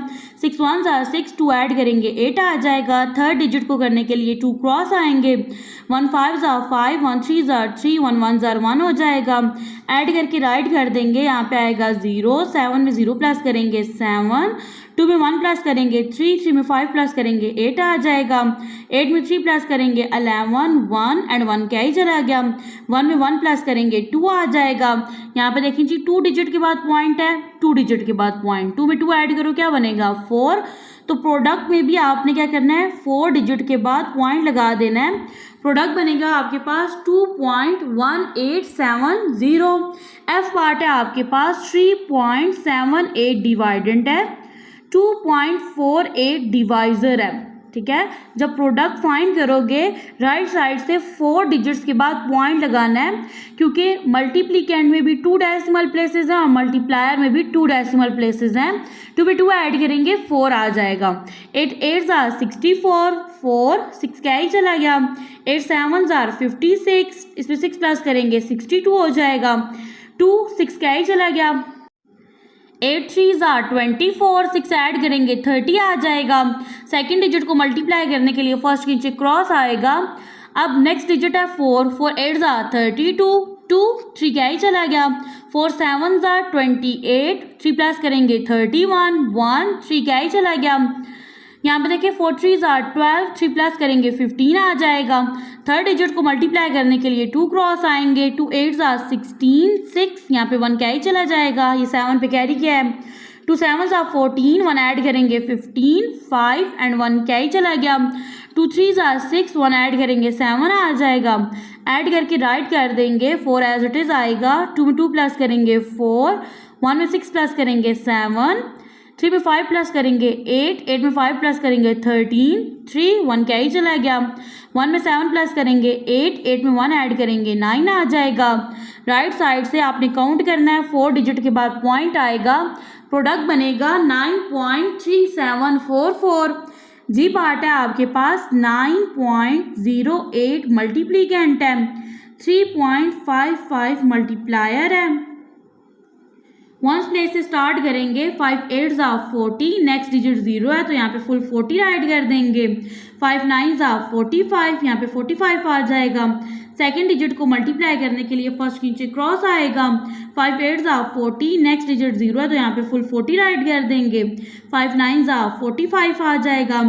S1: 6 1 6, 2 ऐड करेंगे 8 आ जाएगा। थर्ड डिजिट को करने के लिए 2 क्रॉस आएंगे, 1 5 5, 1 3 3, 1 1 1 हो जाएगा। ऐड करके राइट कर देंगे, यहाँ पे आएगा 0, 7 में 0 प्लस करेंगे 7, 2 में 1 प्लस करेंगे 3, 3 में 5 प्लस करेंगे 8 आ जाएगा। 8 में 3 प्लस करेंगे 11, 1 एंड 1 क्या ही चला गया, 1 में 1 प्लस करेंगे 2 आ जाएगा। यहाँ पे देखिए जी 2 डिजिट के बाद पॉइंट है, 2 डिजिट के बाद पॉइंट, 2 में 2 ऐड करो क्या बनेगा 4। तो प्रोडक्ट में भी आपने क्या करना है, 4 डिजिट के बाद पॉइंट लगा देना है। प्रोडक्ट बनेगा आपके पास 2.1870। एफ पार्ट है आपके पास 3.78 डिवाइडेंट है, 2.48 डिवाइजर है। ठीक है, जब प्रोडक्ट फाइंड करोगे राइट साइड से 4 डिजिट्स के बाद पॉइंट लगाना है, क्योंकि मल्टीप्लिकेंट में भी 2 डेसिमल प्लेसेस हैं और मल्टीप्लायर में भी 2 डेसिमल प्लेसेस हैं। 2 में 2 ऐड करेंगे 4 आ जाएगा। 8 8 64, 4 6 क्या ही चला गया, 8 7 56, इसमें 6 प्लस करेंगे 62 हो जाएगा। 2 6 क्या ही चला गया, 8 3 24, 6 ऐड करेंगे 30 आ जाएगा। सेकंड डिजिट को मल्टीप्लाई करने के लिए फर्स्ट के नीचे क्रॉस आएगा। अब नेक्स्ट डिजिट है 4, 4 8 32, 2 3 क्या ही चला गया, 4 7 28, 3 प्लस करेंगे 31, 1 3 क्या ही चला गया। यहाँ पे देखिए 4 3 12, 3 प्लस करेंगे 15 आ जाएगा। थर्ड डिजिट को मल्टीप्लाई करने के लिए 2 क्रॉस आएंगे, 2 8 16, 6 यहाँ पे 1 क्या ही चला जाएगा, ये 7 पे कैरी किया है। 2 7 14, 1 ऐड करेंगे 15, 5 एंड 1 क्या ही चला गया। 2 3 6, 1 ऐड करेंगे 7 आ जाएगा। ऐड करके राइट कर देंगे, 4 एज इट इज आएगा। 2 में 2 प्लस करेंगे 4, 1 में 6 प्लस करेंगे 7, 3 में 5 प्लस करेंगे 8, 8 में 5 प्लस करेंगे 13, 3 1 क्या ही चला गया। 1 में 7 प्लस करेंगे 8, 8 में 1 ऐड करेंगे 9 आ जाएगा। राइट साइड से आपने काउंट करना है, 4 डिजिट के बाद पॉइंट आएगा, प्रोडक्ट बनेगा 9.3744। जी पार्ट है आपके पास 9.08 मल्टीप्लीकेंट है, 3.55 मल्टीप्लायर है। वंस प्लेस से स्टार्ट करेंगे, 5 8 40, नेक्स्ट डिजिट 0 है तो यहाँ पे फुल 40 ऐड कर देंगे। 5 9 45, यहाँ पे 45 आ जाएगा। सेकंड डिजिट को मल्टीप्लाई करने के लिए फर्स्ट के नीचे क्रॉस आएगा। 5 8 40, नेक्स्ट डिजिट 0 है तो यहाँ पे फुल 40 ऐड कर देंगे। 5 9 45 आ जाएगा।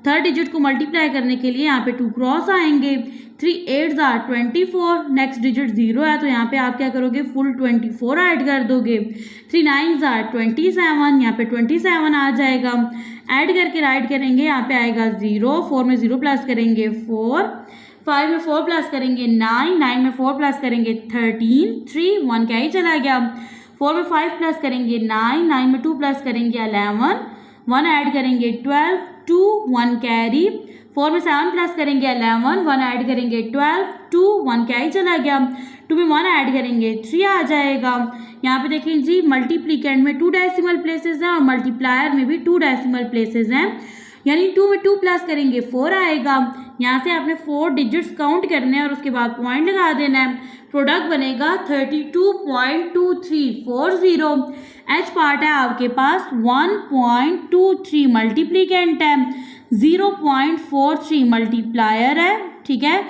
S1: थर्ड डिजिट को मल्टीप्लाई करने के लिए यहाँ पे 2 क्रॉस आएंगे। 3 8 24, नेक्स्ट डिजिट 0 है तो यहाँ पे आप क्या करोगे, फुल 24 ऐड कर दोगे। 3 9 27, यहाँ पे 27 आ जाएगा। ऐड करके राइट करेंगे, यहाँ पे आएगा 0, 4 में 0 प्लस करेंगे 4, 5 में 4 प्लस करेंगे 9, 9 में 4 प्लस करेंगे 13, 3 1 क्या ही चला गया। 4 में 5 प्लस करेंगे 9, 9 में 2 प्लस करेंगे 11, 1 ऐड करेंगे 12, 2 1 कैरी। 4 में 7 प्लस करेंगे 11, 1 ऐड करेंगे 12, 2 1 क्या ही चला गया। 2 में 1 ऐड करेंगे 3 आ जाएगा। यहाँ पे देखिए जी मल्टीप्लिकेंट में 2 डेसिमल प्लेसेस हैं और मल्टीप्लायर में भी 2 डेसिमल प्लेसेस हैं, यानी 2 में 2 प्लस करेंगे 4 आएगा। यहाँ से आपने 4 डिजिट्स काउंट करने हैं और उसके बाद पॉइंट लगा देना है। प्रोडक्ट बनेगा 32.2340। एच पार्ट है आपके पास 1.23 मल्टीप्लिकेंट है, 0.43 मल्टीप्लायर है। ठीक है,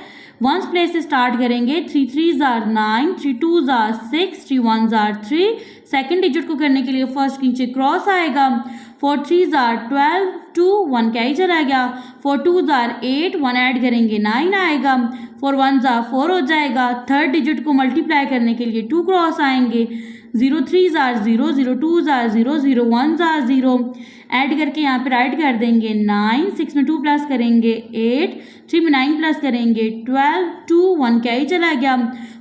S1: वंस प्लेस से स्टार्ट करेंगे। 3 3 9, 3 2 6, 3 1 3। सेकंड डिजिट को करने के लिए फर्स्ट नीचे क्रॉस आएगा। 4 3 12, 2 1 क्या ही चला गया। 4 2 8, 1 ऐड करेंगे 9 आएगा। 4 1 4 हो जाएगा। थर्ड डिजिट को मल्टीप्लाई करने के लिए 2 क्रॉस आएंगे। 0 3 0, 0 2 0, 0 1 0। ऐड करके यहाँ पे राइट कर देंगे 9, 6 में 2 प्लस करेंगे 8, 3 में 9 प्लस करेंगे 12, 2 1 क्या ही चला गया।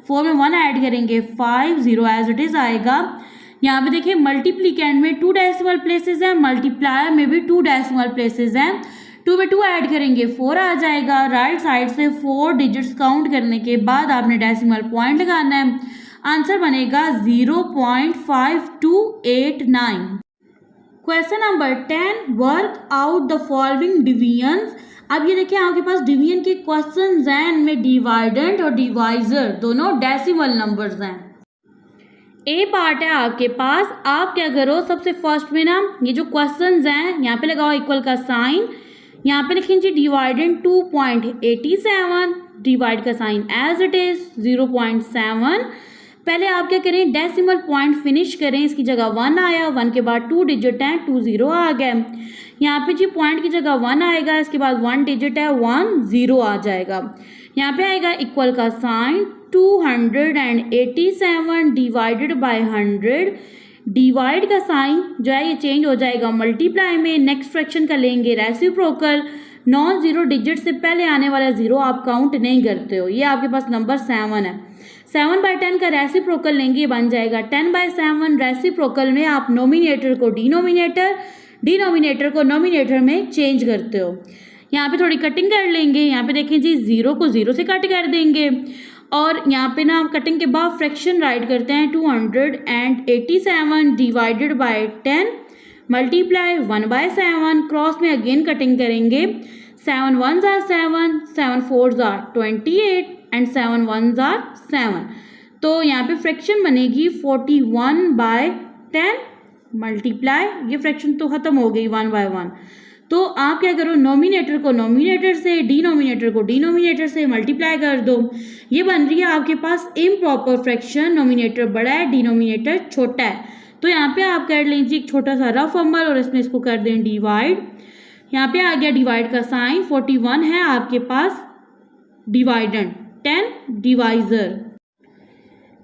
S1: 4 में 1 ऐड करेंगे 5, 0 एज इट इज आएगा। यहाँ पे देखिए मल्टीप्लिकेंट में 2 डेसिमल प्लेसेस हैं, मल्टीप्लायर में भी 2 डेसिमल प्लेसेस हैं। 2 में 2 ऐड करेंगे 4 आ जाएगा। राइट साइड से 4 डिजिट्स काउंट करने के बाद आपने डेसिमल पॉइंट लगाना है। आंसर बनेगा 0.5289। Question number 10, work out the following divisions. अब ये देखिए आपके पास डिवीजन के क्वेश्चन हैं, इनमें डिवाइडेंट और डिवाइजर दोनों डेसिमल नंबर्स हैं। ए पार्ट है आपके पास। आप क्या करो, सबसे फर्स्ट में ना ये जो क्वेश्चन हैं यहाँ पे लगाओ इक्वल का साइन, यहाँ पे लिखें जी डिवाइडेंट 2.87, डिवाइड का साइन एज इट इज 0.7। पहले आप क्या करें, डेसिमल पॉइंट फिनिश करें, इसकी जगह 1 आया, 1 के बाद 2 डिजिट है, 2 0 आ गया। यहाँ पे जी पॉइंट की जगह 1 आएगा, इसके बाद 1 डिजिट है, 1 0 आ जाएगा। यहाँ पे आएगा इक्वल का साइन 287 डिवाइडेड बाय 100, डिवाइड का साइन जो है ये चेंज हो जाएगा मल्टीप्लाई में। नेक्स्ट फ्रैक्शन का लेंगे रेसिप्रोकल, नॉन जीरो डिजिट से पहले आने वाला जीरो आप काउंट नहीं करते हो। ये आपके पास नंबर 7 है। 7/10 का रेसिप्रोकल लेंगे, ये बन जाएगा 10/7। रेसिप्रोकल में आप नोमिनेटर को डिनोमिनेटर, डिनोमिनेटर को नोमिनेटर में चेंज करते हो। यहाँ पे थोड़ी कटिंग कर लेंगे, यहाँ पे देखें जी 0 को 0 से कट कर देंगे और यहाँ पे ना कटिंग के बाद फ्रैक्शन राइट करते हैं 287 डिवाइडेड बाय 10 मल्टीप्लाई 1/7। क्रॉस में अगेन कटिंग करेंगे, 7 1s are 7, 7 4s are 28 and 7 1s are 7। तो यहाँ पे फ्रैक्शन बनेगी 41/10 मल्टीप्लाई, ये फ्रैक्शन तो खत्म हो गई 1/1। तो आप क्या करो, नोमिनेटर को नोमिनेटर से, डिनोमिनेटर को डिनोमिनेटर से मल्टीप्लाई कर दो। ये बन रही है आपके पास इम्प्रॉपर फ्रैक्शन, नोमिनेटर बड़ा है, डिनोमिनेटर छोटा है। तो यहाँ पे आप कर लीजिए एक छोटा सा रफ अमल और इसमें इसको कर दें डिवाइड। यहाँ पे आ गया डिवाइड का साइन, 41 है आपके पास डिवाइडेंट, 10 डिवाइजर।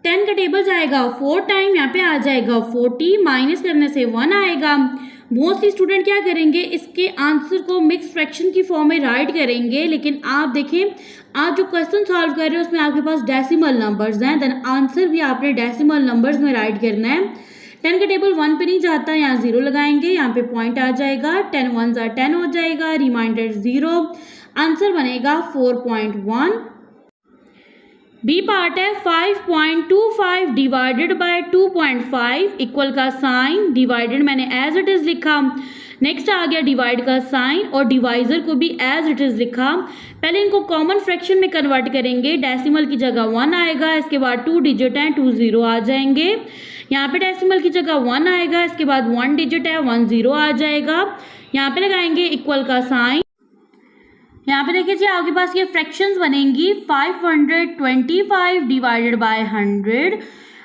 S1: 10 का टेबल जाएगा 4 टाइम, यहाँ पे आ जाएगा 40, माइनस करने से 1 आएगा। मोस्टली स्टूडेंट क्या करेंगे, इसके आंसर को मिक्स फ्रैक्शन की फॉर्म में राइट करेंगे, लेकिन आप देखें आप जो क्वेश्चन सॉल्व कर रहे हो उसमें आपके पास डेसिमल नंबर्स हैं, देन आंसर भी आपने डेसिमल नंबर्स में राइट करना है। 10 का टेबल 1 पे नहीं जाता, यहाँ 0 लगाएंगे, यहाँ पे पॉइंट आ जाएगा, 10 1s are 10 हो जाएगा, रिमाइंडर 0, आंसर बनेगा 4.1। बी पार्ट है 5.25 डिवाइडेड बाय 2.5 इक्वल का साइन, डिवाइडेड मैंने एज इट इज लिखा। नेक्स्ट आ गया डिवाइड का साइन और डिवाइजर को भी एज इट इज लिखा। पहले इनको कॉमन फ्रैक्शन में कन्वर्ट करेंगे, डेसिमल की जगह 1 आएगा, इसके बाद 2 डिजिट है, 2 0 आ जाएंगे। यहाँ पे डेसिमल की जगह 1 आएगा, इसके बाद 1 डिजिट है, 1 0 आ जाएगा। यहाँ पे लगाएंगे इक्वल का साइन। यहाँ पे देखिए जी आपके पास ये फ्रैक्शंस बनेंगी 525 डिवाइडेड बाय 100।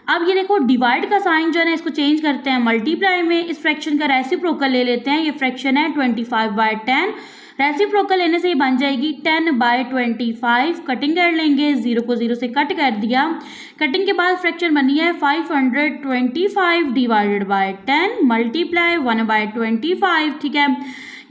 S1: अब ये देखो डिवाइड का साइन जो है ना इसको चेंज करते हैं मल्टीप्लाई में। इस फ्रैक्शन का रेसिप्रोकल ले लेते हैं, ये फ्रैक्शन है 25/10। रेसिप्रोकल लेने से ये बन जाएगी 10/25। कटिंग कर लेंगे, 0 को 0 से कट कर दिया। कटिंग के बाद फ्रैक्शन बनी है 525 डिवाइडेड बाय 10 मल्टीप्लाई 1/25। ठीक है,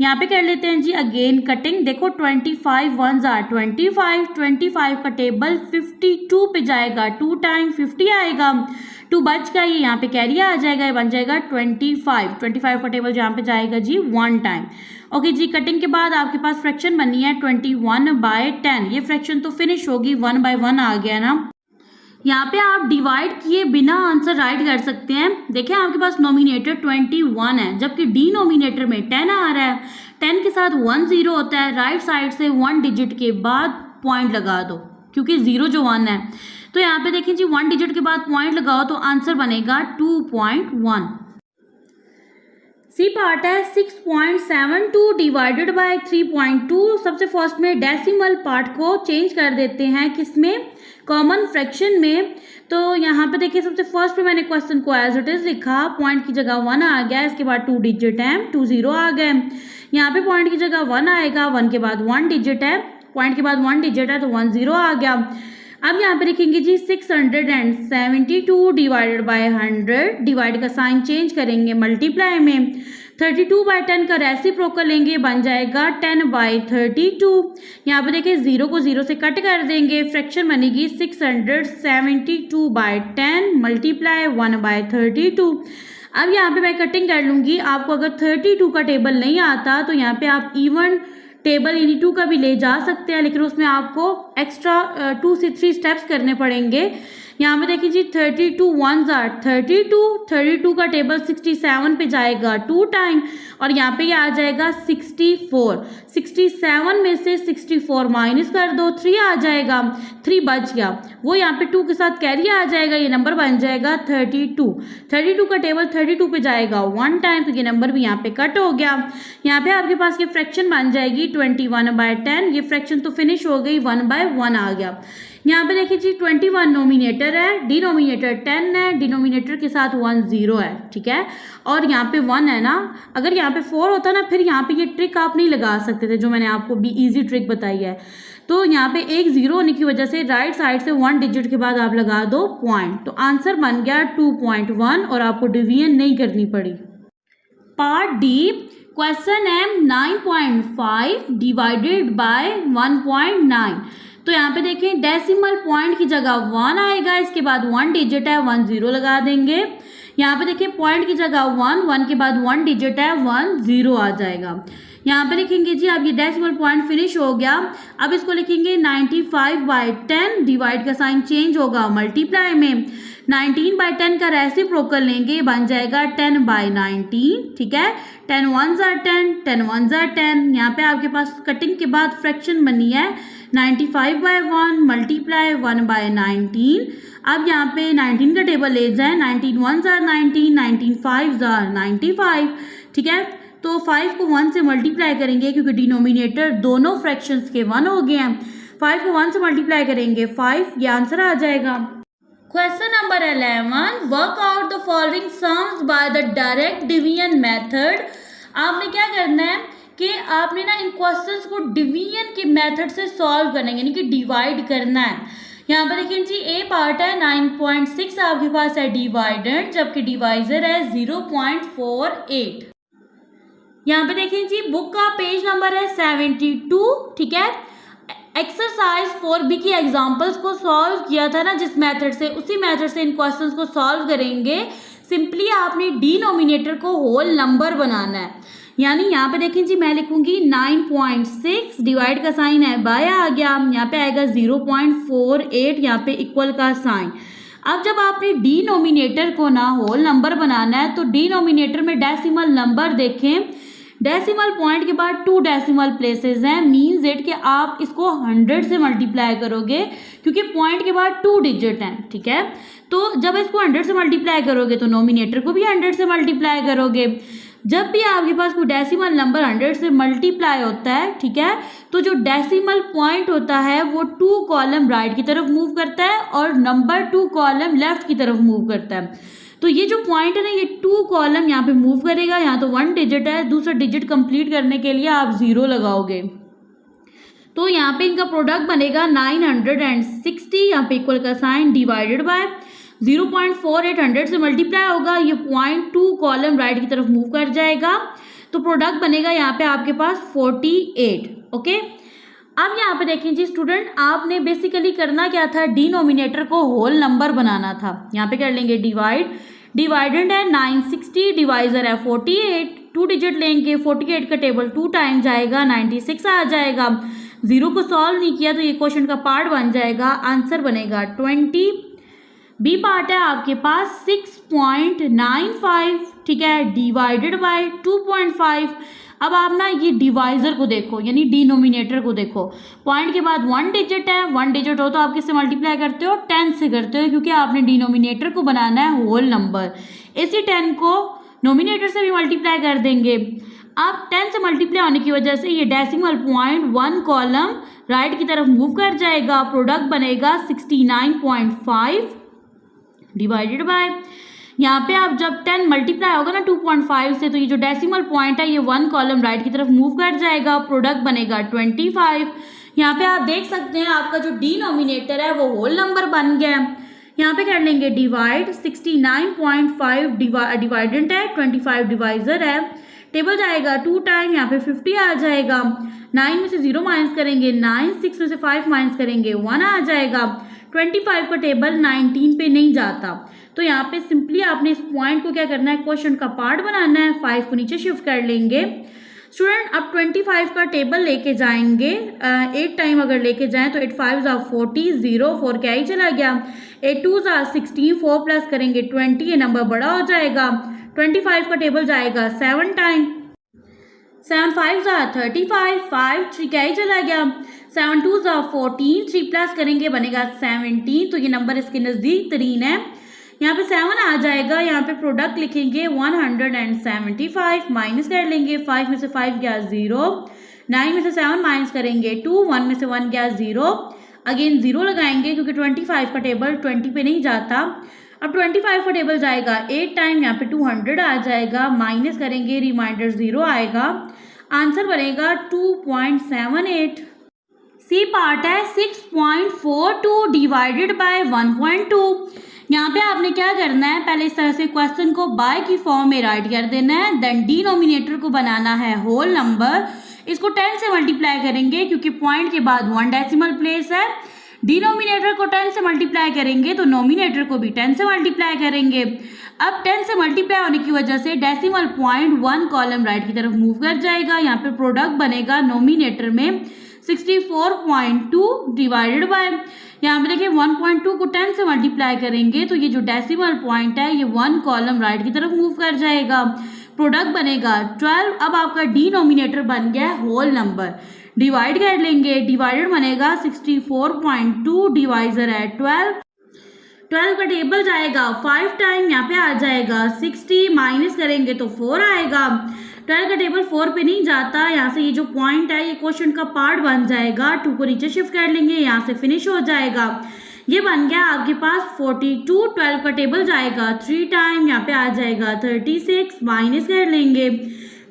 S1: यहाँ पे कर लेते हैं जी अगेन कटिंग। देखो 25 1s are 25, 25 का टेबल 52 पे जाएगा, 2 टाइम 50 आएगा, 2 बच का ये यहाँ पे कैरी आ जाएगा, ये बन जाएगा 25 का टेबल जहाँ पे जाएगा जी 1 टाइम। ओके जी, कटिंग के बाद आपके पास फ्रैक्शन बनी है 21/10। ये फ्रैक्शन तो फिनिश होगी, 1/1 आ गया ना। यहाँ पे आप डिवाइड किए बिना आंसर राइट कर सकते हैं। देखिए आपके पास नोमिनेटर 21 है, जबकि डिनोमिनेटर में 10 आ रहा है। 10 के साथ 1 0 होता है, राइट साइड से 1 डिजिट के बाद पॉइंट लगा दो, क्योंकि 0 जो 1 है। तो यहाँ पे देखिए जी 1 डिजिट के बाद पॉइंट लगाओ तो आंसर बनेगा 2.1। सी पार्ट है 6.72 डिवाइडेड बाय 3.2। सबसे फर्स्ट में डेसिमल पार्ट को चेंज कर देते हैं, किसमें, कॉमन फ्रैक्शन में। तो यहाँ पे देखिए सबसे फर्स्ट में मैंने क्वेश्चन को एज इट इज लिखा, पॉइंट की जगह 1 आ गया, इसके बाद 2 डिजिट है, 2 0 आ गए। यहाँ पे पॉइंट की जगह 1 आएगा, 1 के बाद 1 डिजिट है, पॉइंट के बाद 1 डिजिट है तो 1 0 आ गया। अब यहाँ पे लिखेंगे जी 672 डिवाइडेड बाय 100, डिवाइड का साइन चेंज करेंगे मल्टीप्लाई में। 32/10 का रेसिप्रोकल लेंगे, बन जाएगा 10/32। यहाँ पे देखिए 0 को 0 से कट कर देंगे, फ्रैक्शन बनेगी 672/10 मल्टीप्लाई 1/32। अब यहाँ पे मैं कटिंग कर लूँगी। आपको अगर 32 का टेबल नहीं आता तो यहाँ पे आप इवन टेबल यानी 2 का भी ले जा सकते हैं, लेकिन उसमें आपको एक्स्ट्रा 2 से 3 स्टेप्स करने पड़ेंगे। यहाँ पे देखिए जी 32 1s are 32 का टेबल 67 पे जाएगा 2 टाइम और यहाँ पे ये आ जाएगा 64। 67 में से 64 माइनस कर दो 3 आ जाएगा, 3 बच गया, वो यहाँ पे 2 के साथ कैरी आ जाएगा, ये नंबर बन जाएगा 32 का टेबल 32 पे जाएगा 1 टाइम, तो ये नंबर भी यहाँ पे कट हो गया। यहाँ पे आपके पास ये फ्रैक्शन बन जाएगी 21/10, ये फ्रैक्शन तो फिनिश हो गई, 1/1 आ गया। यहाँ पे देखिए जी 21 नोमिनेटर है, डिनोमिनेटर 10 है, डिनोमिनेटर के साथ 1 0 है, ठीक है, और यहाँ पे 1 है ना, अगर यहाँ पे 4 होता ना फिर यहाँ पे ये ट्रिक आप नहीं लगा सकते थे जो मैंने आपको भी इजी ट्रिक बताई है। तो यहाँ पे एक 0 होने की वजह से राइट साइड से 1 डिजिट के बाद आप लगा दो पॉइंट, तो आंसर बन गया 2.1 और आपको डिवीजन नहीं करनी पड़ी। Part D, question M 9.5 divided by 1.9। तो यहाँ पे देखें डेसिमल पॉइंट की जगह 1 आएगा, इसके बाद 1 डिजिट है 1 0 लगा देंगे। यहाँ पे देखिए पॉइंट की जगह 1 के बाद 1 डिजिट है 1 0 आ जाएगा। यहाँ पे लिखेंगे जी अब ये डेसिमल पॉइंट फिनिश हो गया, अब इसको लिखेंगे 95/10, डिवाइड का साइन चेंज होगा मल्टीप्लाई में, 19/10 का रेसिप्रोकल लेंगे, बन जाएगा 10/19, ठीक है, 10 1s are 10, 10 1s are 10। यहाँ पे आपके पास कटिंग के बाद फ्रैक्शन बनी है 95/1 मल्टीप्लाई 1/19। अब यहाँ पे 19 का टेबल ले जाए, 19 1s are 19, 19 5s are 95, ठीक है, तो 5 को 1 से मल्टीप्लाई करेंगे क्योंकि डिनोमिनेटर दोनों फ्रैक्शंस के 1 हो गए हैं, 5 को 1 से मल्टीप्लाई करेंगे 5, ये आंसर आ जाएगा। Question number 11, work out the following sums by the direct division method. आपने क्या करना है कि आपने ना इन क्वेश्चंस को डिवीजन के मेथड से सॉल्व करना है, यानी कि डिवाइड करना है। यहाँ पर देखिए जी ए पार्ट है 9.6 आपके पास है डिवाइडेंड, जबकि डिवाइजर है 0.48। यहाँ पे देखिए जी बुक का पेज नंबर है 72, ठीक है। एक्सरसाइज 4B की एग्जांपल्स को सॉल्व किया था ना जिस मेथड से, उसी मेथड से इन क्वेश्चंस को सॉल्व करेंगे। सिंपली आपने डिनोमिनेटर को होल नंबर बनाना है, यानी यहाँ पे देखें जी मैं लिखूंगी 9.6, डिवाइड का साइन है बाय आ गया, यहाँ पे आएगा 0.48, यहाँ पे इक्वल का साइन। अब जब आपने डिनोमिनेटर को ना होल नंबर बनाना है तो डिनोमिनेटर में डेसिमल नंबर देखें, डेसिमल पॉइंट के बाद 2 डेसिमल प्लेसेस हैं, मीन्स इट कि आप इसको 100 से मल्टीप्लाई करोगे क्योंकि पॉइंट के बाद 2 डिजिट हैं, ठीक है। तो जब इसको 100 से मल्टीप्लाई करोगे तो नोमिनेटर को भी 100 से मल्टीप्लाई करोगे। जब भी आपके पास कोई डेसिमल नंबर 100 से मल्टीप्लाई होता है, ठीक है, तो जो डेसिमल पॉइंट होता है वो 2 कॉलम राइट की तरफ मूव करता है और नंबर 2 कॉलम लेफ्ट की तरफ मूव करता है। तो ये जो पॉइंट है ना, ये 2 कॉलम यहाँ पे मूव करेगा, यहाँ तो 1 डिजिट है, दूसरा डिजिट कंप्लीट करने के लिए आप 0 लगाओगे, तो यहाँ पे इनका प्रोडक्ट बनेगा 960, यहाँ पे इक्वल का साइन डिवाइडेड बाय 0.48, 100 से मल्टीप्लाई होगा, ये पॉइंट 2 कॉलम राइट की तरफ मूव कर जाएगा, तो प्रोडक्ट बनेगा यहाँ पे आपके पास 48, ओके। अब यहाँ पे देखें जी स्टूडेंट, आपने बेसिकली करना क्या था, डिनोमिनेटर को होल नंबर बनाना था। यहाँ पे कर लेंगे डिवाइडेंड है 960, डिवाइजर है 48, 2 डिजिट लेंगे, 48 का टेबल 2 टाइम जाएगा, 96 आ जाएगा। 0 को सॉल्व नहीं किया तो ये क्वेश्चन का पार्ट बन जाएगा, आंसर बनेगा 20। बी पार्ट है आपके पास 6.95, ठीक है, डिवाइडेड बाय 2.5। अब आप ना ये डिवाइजर को देखो, यानी डिनोमिनेटर को देखो, पॉइंट के बाद 1 डिजिट है, 1 डिजिट हो तो आप किससे मल्टीप्लाई करते हो, 10 से करते हो, क्योंकि आपने डिनोमिनेटर को बनाना है होल नंबर। इसी 10 को नोमिनेटर से भी मल्टीप्लाई कर देंगे। अब 10 से मल्टीप्लाई होने की वजह से ये डेसिमल पॉइंट 1 कॉलम राइट की तरफ मूव कर जाएगा, प्रोडक्ट बनेगा 69.5 डिवाइडेड बाय, यहाँ पे आप जब 10 मल्टीप्लाई होगा ना 2.5 से, तो ये जो डेसिमल पॉइंट है ये 1 कॉलम राइट की तरफ मूव कर जाएगा, प्रोडक्ट बनेगा 25। यहाँ पे आप देख सकते हैं आपका जो डिनोमिनेटर है वो होल नंबर बन गया है। यहाँ पे कर लेंगे डिवाइड, 69.5 डिवाइडेंट है, 25 डिवाइजर है, टेबल जाएगा 2 टाइम, यहाँ पे 50 आ जाएगा, 9 में से 0 माइनस करेंगे 9, 6 में से 5 माइनस करेंगे 1 आ जाएगा। 25 का टेबल 19 पे नहीं जाता, तो यहाँ पे सिंपली आपने इस पॉइंट को क्या करना है, क्वेश्चन का पार्ट बनाना है, 5 को नीचे शिफ्ट कर लेंगे। स्टूडेंट अब 25 का टेबल लेके जाएंगे, 8 टाइम अगर लेके जाएं तो 8 5 40, 0 4 क्या ही चला गया, 8 2 16, 4 प्लस करेंगे 20, ये नंबर बड़ा हो जाएगा। 25 का टेबल जाएगा 7 टाइम, 7 5 35, 5 3 क्या ही चला गया, 7 2 14, 3 प्लस करेंगे बनेगा 17, तो ये नंबर इसके नज़दीक तरीन है। यहाँ पे 7 आ जाएगा, यहाँ पे प्रोडक्ट लिखेंगे 175, माइनस कर लेंगे, 5 में से 5 गया 0, 9 में से 7 माइनस करेंगे 2, 1 में से 1 गया 0, अगेन 0 लगाएंगे क्योंकि 25 का टेबल 20 पे नहीं जाता। अब 25 का टेबल जाएगा 8 टाइम, यहाँ पे 200 आ जाएगा, माइनस करेंगे रिमाइंडर 0 आएगा, आंसर बनेगा 2.78। सी पार्ट है 6.42 डिवाइडेड बाय 1.2। यहाँ पे आपने क्या करना है, पहले इस तरह से क्वेश्चन को बाय की फॉर्म में राइट कर देना है, देन डिनोमिनेटर को बनाना है होल नंबर, इसको 10 से मल्टीप्लाई करेंगे क्योंकि पॉइंट के बाद 1 डेसिमल प्लेस है, डिनोमिनेटर को 10 से मल्टीप्लाई करेंगे तो नोमिनेटर को भी 10 से मल्टीप्लाई करेंगे। अब 10 से मल्टीप्लाई होने की वजह से डेसिमल पॉइंट 1 कॉलम राइट की तरफ मूव कर जाएगा, यहाँ पे प्रोडक्ट बनेगा नोमिनेटर में 64.2 डिवाइडेड बाय, यहाँ पे देखिए 1.2 को 10 से मल्टीप्लाई करेंगे तो ये जो डेसिमल पॉइंट है ये 1 कॉलम राइट की तरफ मूव कर जाएगा, प्रोडक्ट बनेगा 12। अब आपका डिनोमिनेटर बन गया होल नंबर, डिवाइड कर लेंगे, डिवाइडेड बनेगा 64.2, डिवाइजर है 12, 12 का टेबल जाएगा 5 टाइम, यहाँ पे आ जाएगा 60, माइनस करेंगे तो 4 आएगा, 12 का टेबल 4 पे नहीं जाता, यहाँ से ये जो पॉइंट है ये क्वेश्चन का पार्ट बन जाएगा, 2 को नीचे शिफ्ट कर लेंगे, यहाँ से फिनिश हो जाएगा, ये बन गया आपके पास 42। 12 का टेबल जाएगा 3 टाइम, यहाँ पे आ जाएगा 36, माइनस कर लेंगे,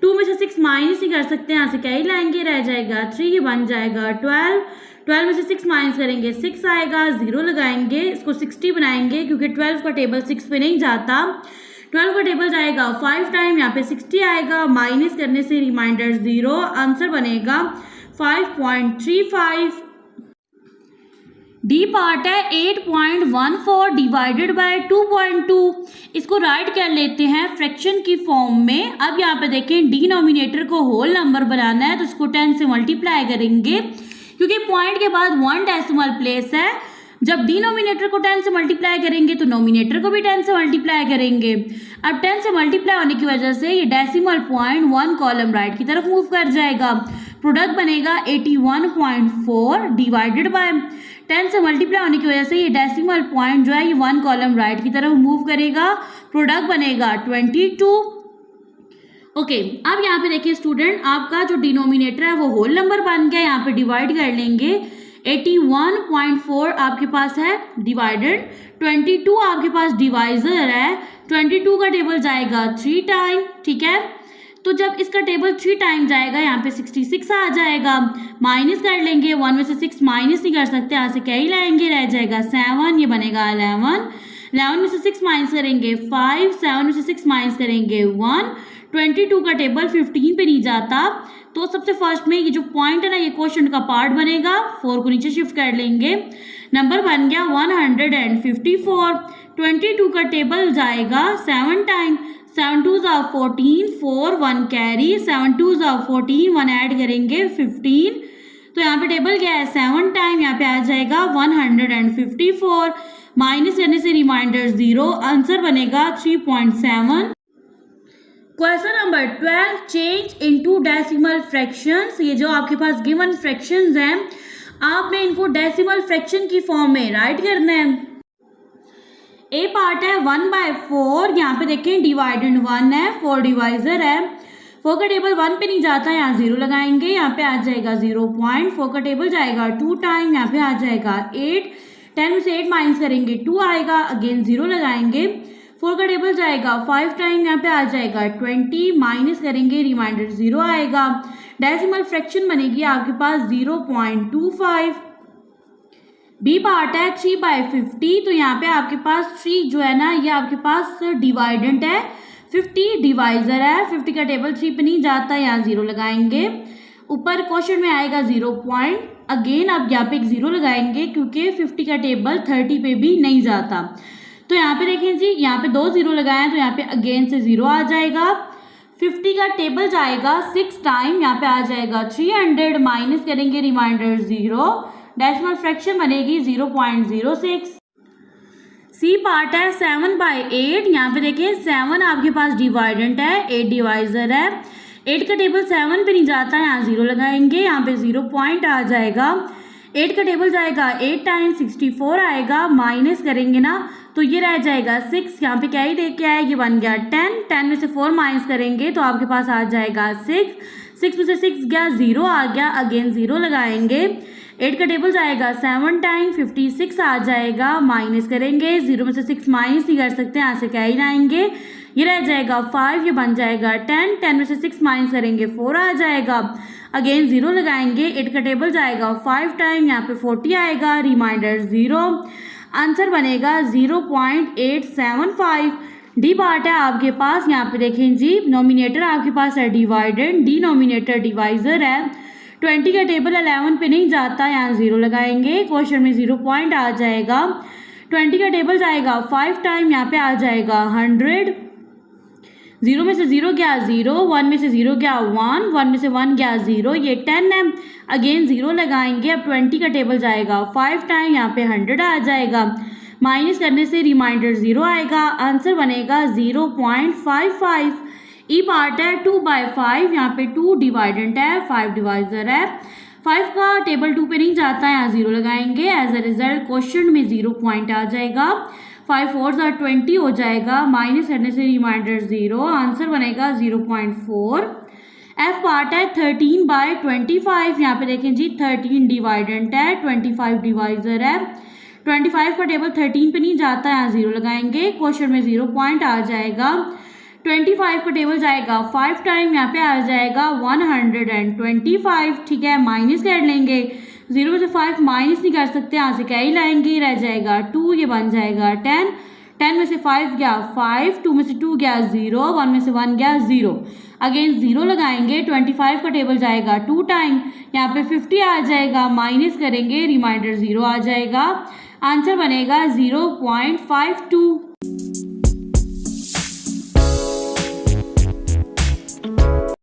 S1: 2 में से 6 माइनस ही कर सकते हैं, यहाँ से क्या ही लाएंगे, रह जाएगा 3, ये बन जाएगा 12, 12 में से 6 माइनस करेंगे 6 आएगा, 0 लगाएंगे, इसको 60 बनाएंगे क्योंकि 12 का टेबल 6 पे नहीं जाता, 12 का टेबल जाएगा 5 टाइम, यहाँ पे 60 आएगा, माइनस करने से रिमाइंडर 0, आंसर बनेगा 5.35। डी पार्ट है 8.14 डिवाइडेड बाय 2.2, इसको राइट कर लेते हैं फ्रैक्शन की फॉर्म में। अब यहाँ पे देखें डिनोमिनेटर को होल नंबर बनाना है तो इसको 10 से मल्टीप्लाई करेंगे क्योंकि पॉइंट के बाद 1 डेसिमल प्लेस है, जब डिनोमिनेटर को 10 से मल्टीप्लाई करेंगे तो नोमिनेटर को भी 10 से मल्टीप्लाई करेंगे। अब 10 से मल्टीप्लाई होने की वजह से ये डेसिमल पॉइंट 1 कॉलम राइट की तरफ मूव कर जाएगा, प्रोडक्ट बनेगा 81.4 डिवाइडेड बाय, 10 से मल्टीप्लाई होने की वजह से ये डेसिमल पॉइंट जो है ये 1 कॉलम राइट की तरफ मूव करेगा, प्रोडक्ट बनेगा 22। ओके, अब यहाँ पे देखिए स्टूडेंट आपका जो डिनोमिनेटर है वो होल नंबर बन गया, यहाँ पे डिवाइड कर लेंगे, 81.4 आपके पास है डिवाइडेड, 22 आपके पास डिवाइजर है, 22 का टेबल जाएगा 3 टाइम, ठीक है, तो जब इसका टेबल 3 टाइम जाएगा यहाँ पे 66 आ जाएगा, माइनस कर लेंगे, 1 में से 6 माइनस नहीं कर सकते, यहाँ से क्या ही लाएंगे, रह जाएगा 7, ये बनेगा 11, 11 में से 6 माइनस करेंगे 5, 7 में से 6 माइनस करेंगे 1, 22 का टेबल 15 पे नहीं जाता, तो सबसे फर्स्ट में ये जो पॉइंट है ना ये क्वेश्चन का पार्ट बनेगा, 4 को नीचे शिफ्ट कर लेंगे, नंबर बन गया 154। 22 का टेबल जाएगा 7 टाइम, 7 2 14, 4 1 कैरी, 7 2 14, 1 ऐड करेंगे 15, तो यहाँ पे टेबल क्या है 7 टाइम, यहाँ पे आ जाएगा 154, माइनस करने से रिमाइंडर 0, आंसर बनेगा 3.7। Question number 12, change into decimal fractions. ये जो आपके पास गिवन फ्रैक्शंस हैं आपने इनको डेसिमल फ्रैक्शन की फॉर्म में राइट करना है। ए पार्ट है 1/4, यहाँ पे देखें डिवाइडेड 1 है, 4 डिवाइजर है, 4 का टेबल 1 पे नहीं जाता, यहाँ 0 लगाएंगे, यहाँ पे आ जाएगा 0.4 का टेबल जाएगा 2 टाइम, यहाँ पे आ जाएगा 8, 10 में से 8 माइनस करेंगे 2 आएगा, अगेन 0 लगाएंगे, 4 का टेबल जाएगा 5 टाइम, यहाँ पे आ जाएगा 20, माइनस करेंगे रिमाइंडर 0 आएगा, डेसिमल फ्रैक्शन बनेगी आपके पास 0.25। बी पार्ट है 3/50, तो यहाँ पे आपके पास 3 जो है ना ये आपके पास डिवाइडेंट है, 50 डिवाइजर है, 50 का टेबल 3 पे नहीं जाता, यहाँ 0 लगाएंगे, ऊपर क्वेश्चन में आएगा 0 पॉइंट, अगेन आप यहाँ पे एक 0 लगाएंगे क्योंकि 50 का टेबल 30 पे भी नहीं जाता, तो यहाँ पे देखें जी यहाँ पे 2 0 लगाए तो यहाँ पे अगेन से 0 आ जाएगा, 50 का टेबल जाएगा 6 टाइम, यहाँ पे आ जाएगा 300, माइनस करेंगे रिमाइंडर 0, डेसिमल फ्रैक्शन बनेगी 0.06। सी पार्ट है 7/8, यहाँ पे देखिए 7 आपके पास डिवाइडेंट है, 8 डिवाइजर है, 8 का टेबल 7 पे नहीं जाता, यहाँ 0 लगाएंगे, यहाँ पे 0 पॉइंट आ जाएगा। 8 का टेबल जाएगा 8 टाइम्स 64 आएगा, माइनस करेंगे ना तो ये रह जाएगा 6, यहाँ पे क्या ही देख के आया, ये बन गया 10, 10 में से 4 माइनस करेंगे तो आपके पास आ जाएगा 6, 6 में से 6 गया 0 आ गया, अगेन 0 लगाएंगे। 8 का टेबल जाएगा 7 टाइम 56 आ जाएगा, माइनस करेंगे, 0 में से 6 माइनस नहीं कर सकते, यहाँ से क्या ही लाएंगे, ये रह जाएगा 5, ये बन जाएगा 10, 10 में से 6 माइनस करेंगे 4 आ जाएगा, अगेन 0 लगाएंगे। 8 का टेबल जाएगा 5 टाइम, यहाँ पे 40 आएगा, रिमाइंडर 0, आंसर बनेगा 0.875। डी पार्ट है आपके पास, यहाँ पे देखें जी, नोमिनेटर आपके पास है डिवाइडेड, डिनोमिनेटर डिवाइजर है। 20 का टेबल 11 पे नहीं जाता, यहाँ 0 लगाएंगे, क्वेश्चन में 0 पॉइंट आ जाएगा। 20 का टेबल जाएगा 5 टाइम, यहाँ पे आ जाएगा 100, 0 में से 0 गया 0, 1 में से 0 गया 1, 1 में से 1 गया 0, ये 10 है, अगेन 0 लगाएंगे। अब 20 का टेबल जाएगा 5 टाइम, यहाँ पे 100 आ जाएगा, माइनस करने से रिमाइंडर 0 आएगा, आंसर बनेगा 0.55। ई पार्ट है 2/5, यहाँ पे 2 डिवाइडेंट है, 5 डिवाइजर है, 5 का टेबल 2 पे नहीं जाता, यहाँ 0 लगाएंगे, एज अ रिजल्ट क्वेश्चन में 0 पॉइंट आ जाएगा। 5 4 20 हो जाएगा, माइनस करने से रिमाइंडर 0, आंसर बनेगा 0.4। एफ पार्ट है 13/25, यहाँ पे देखें जी 13 डिवाइडेंट है, 25 डिवाइजर है, 25 का टेबल 13 पे नहीं जाता, यहाँ 0 लगाएंगे, क्वेश्चन में 0 पॉइंट आ जाएगा। 25 का टेबल जाएगा 5 टाइम, यहाँ पे आ जाएगा 125, ठीक है, माइनस कर लेंगे, 0 में से 5 माइनस नहीं कर सकते, यहाँ से क्या ही लाएंगे, रह जाएगा 2, ये बन जाएगा 10, 10 में से 5 गया 5, 2 में से 2 गया 0, 1 में से 1 गया 0, अगेन 0 लगाएंगे। 25 का टेबल जाएगा 2 टाइम, यहाँ पे 50 आ जाएगा, माइनस करेंगे, रिमाइंडर 0 आ जाएगा, आंसर बनेगा 0.52।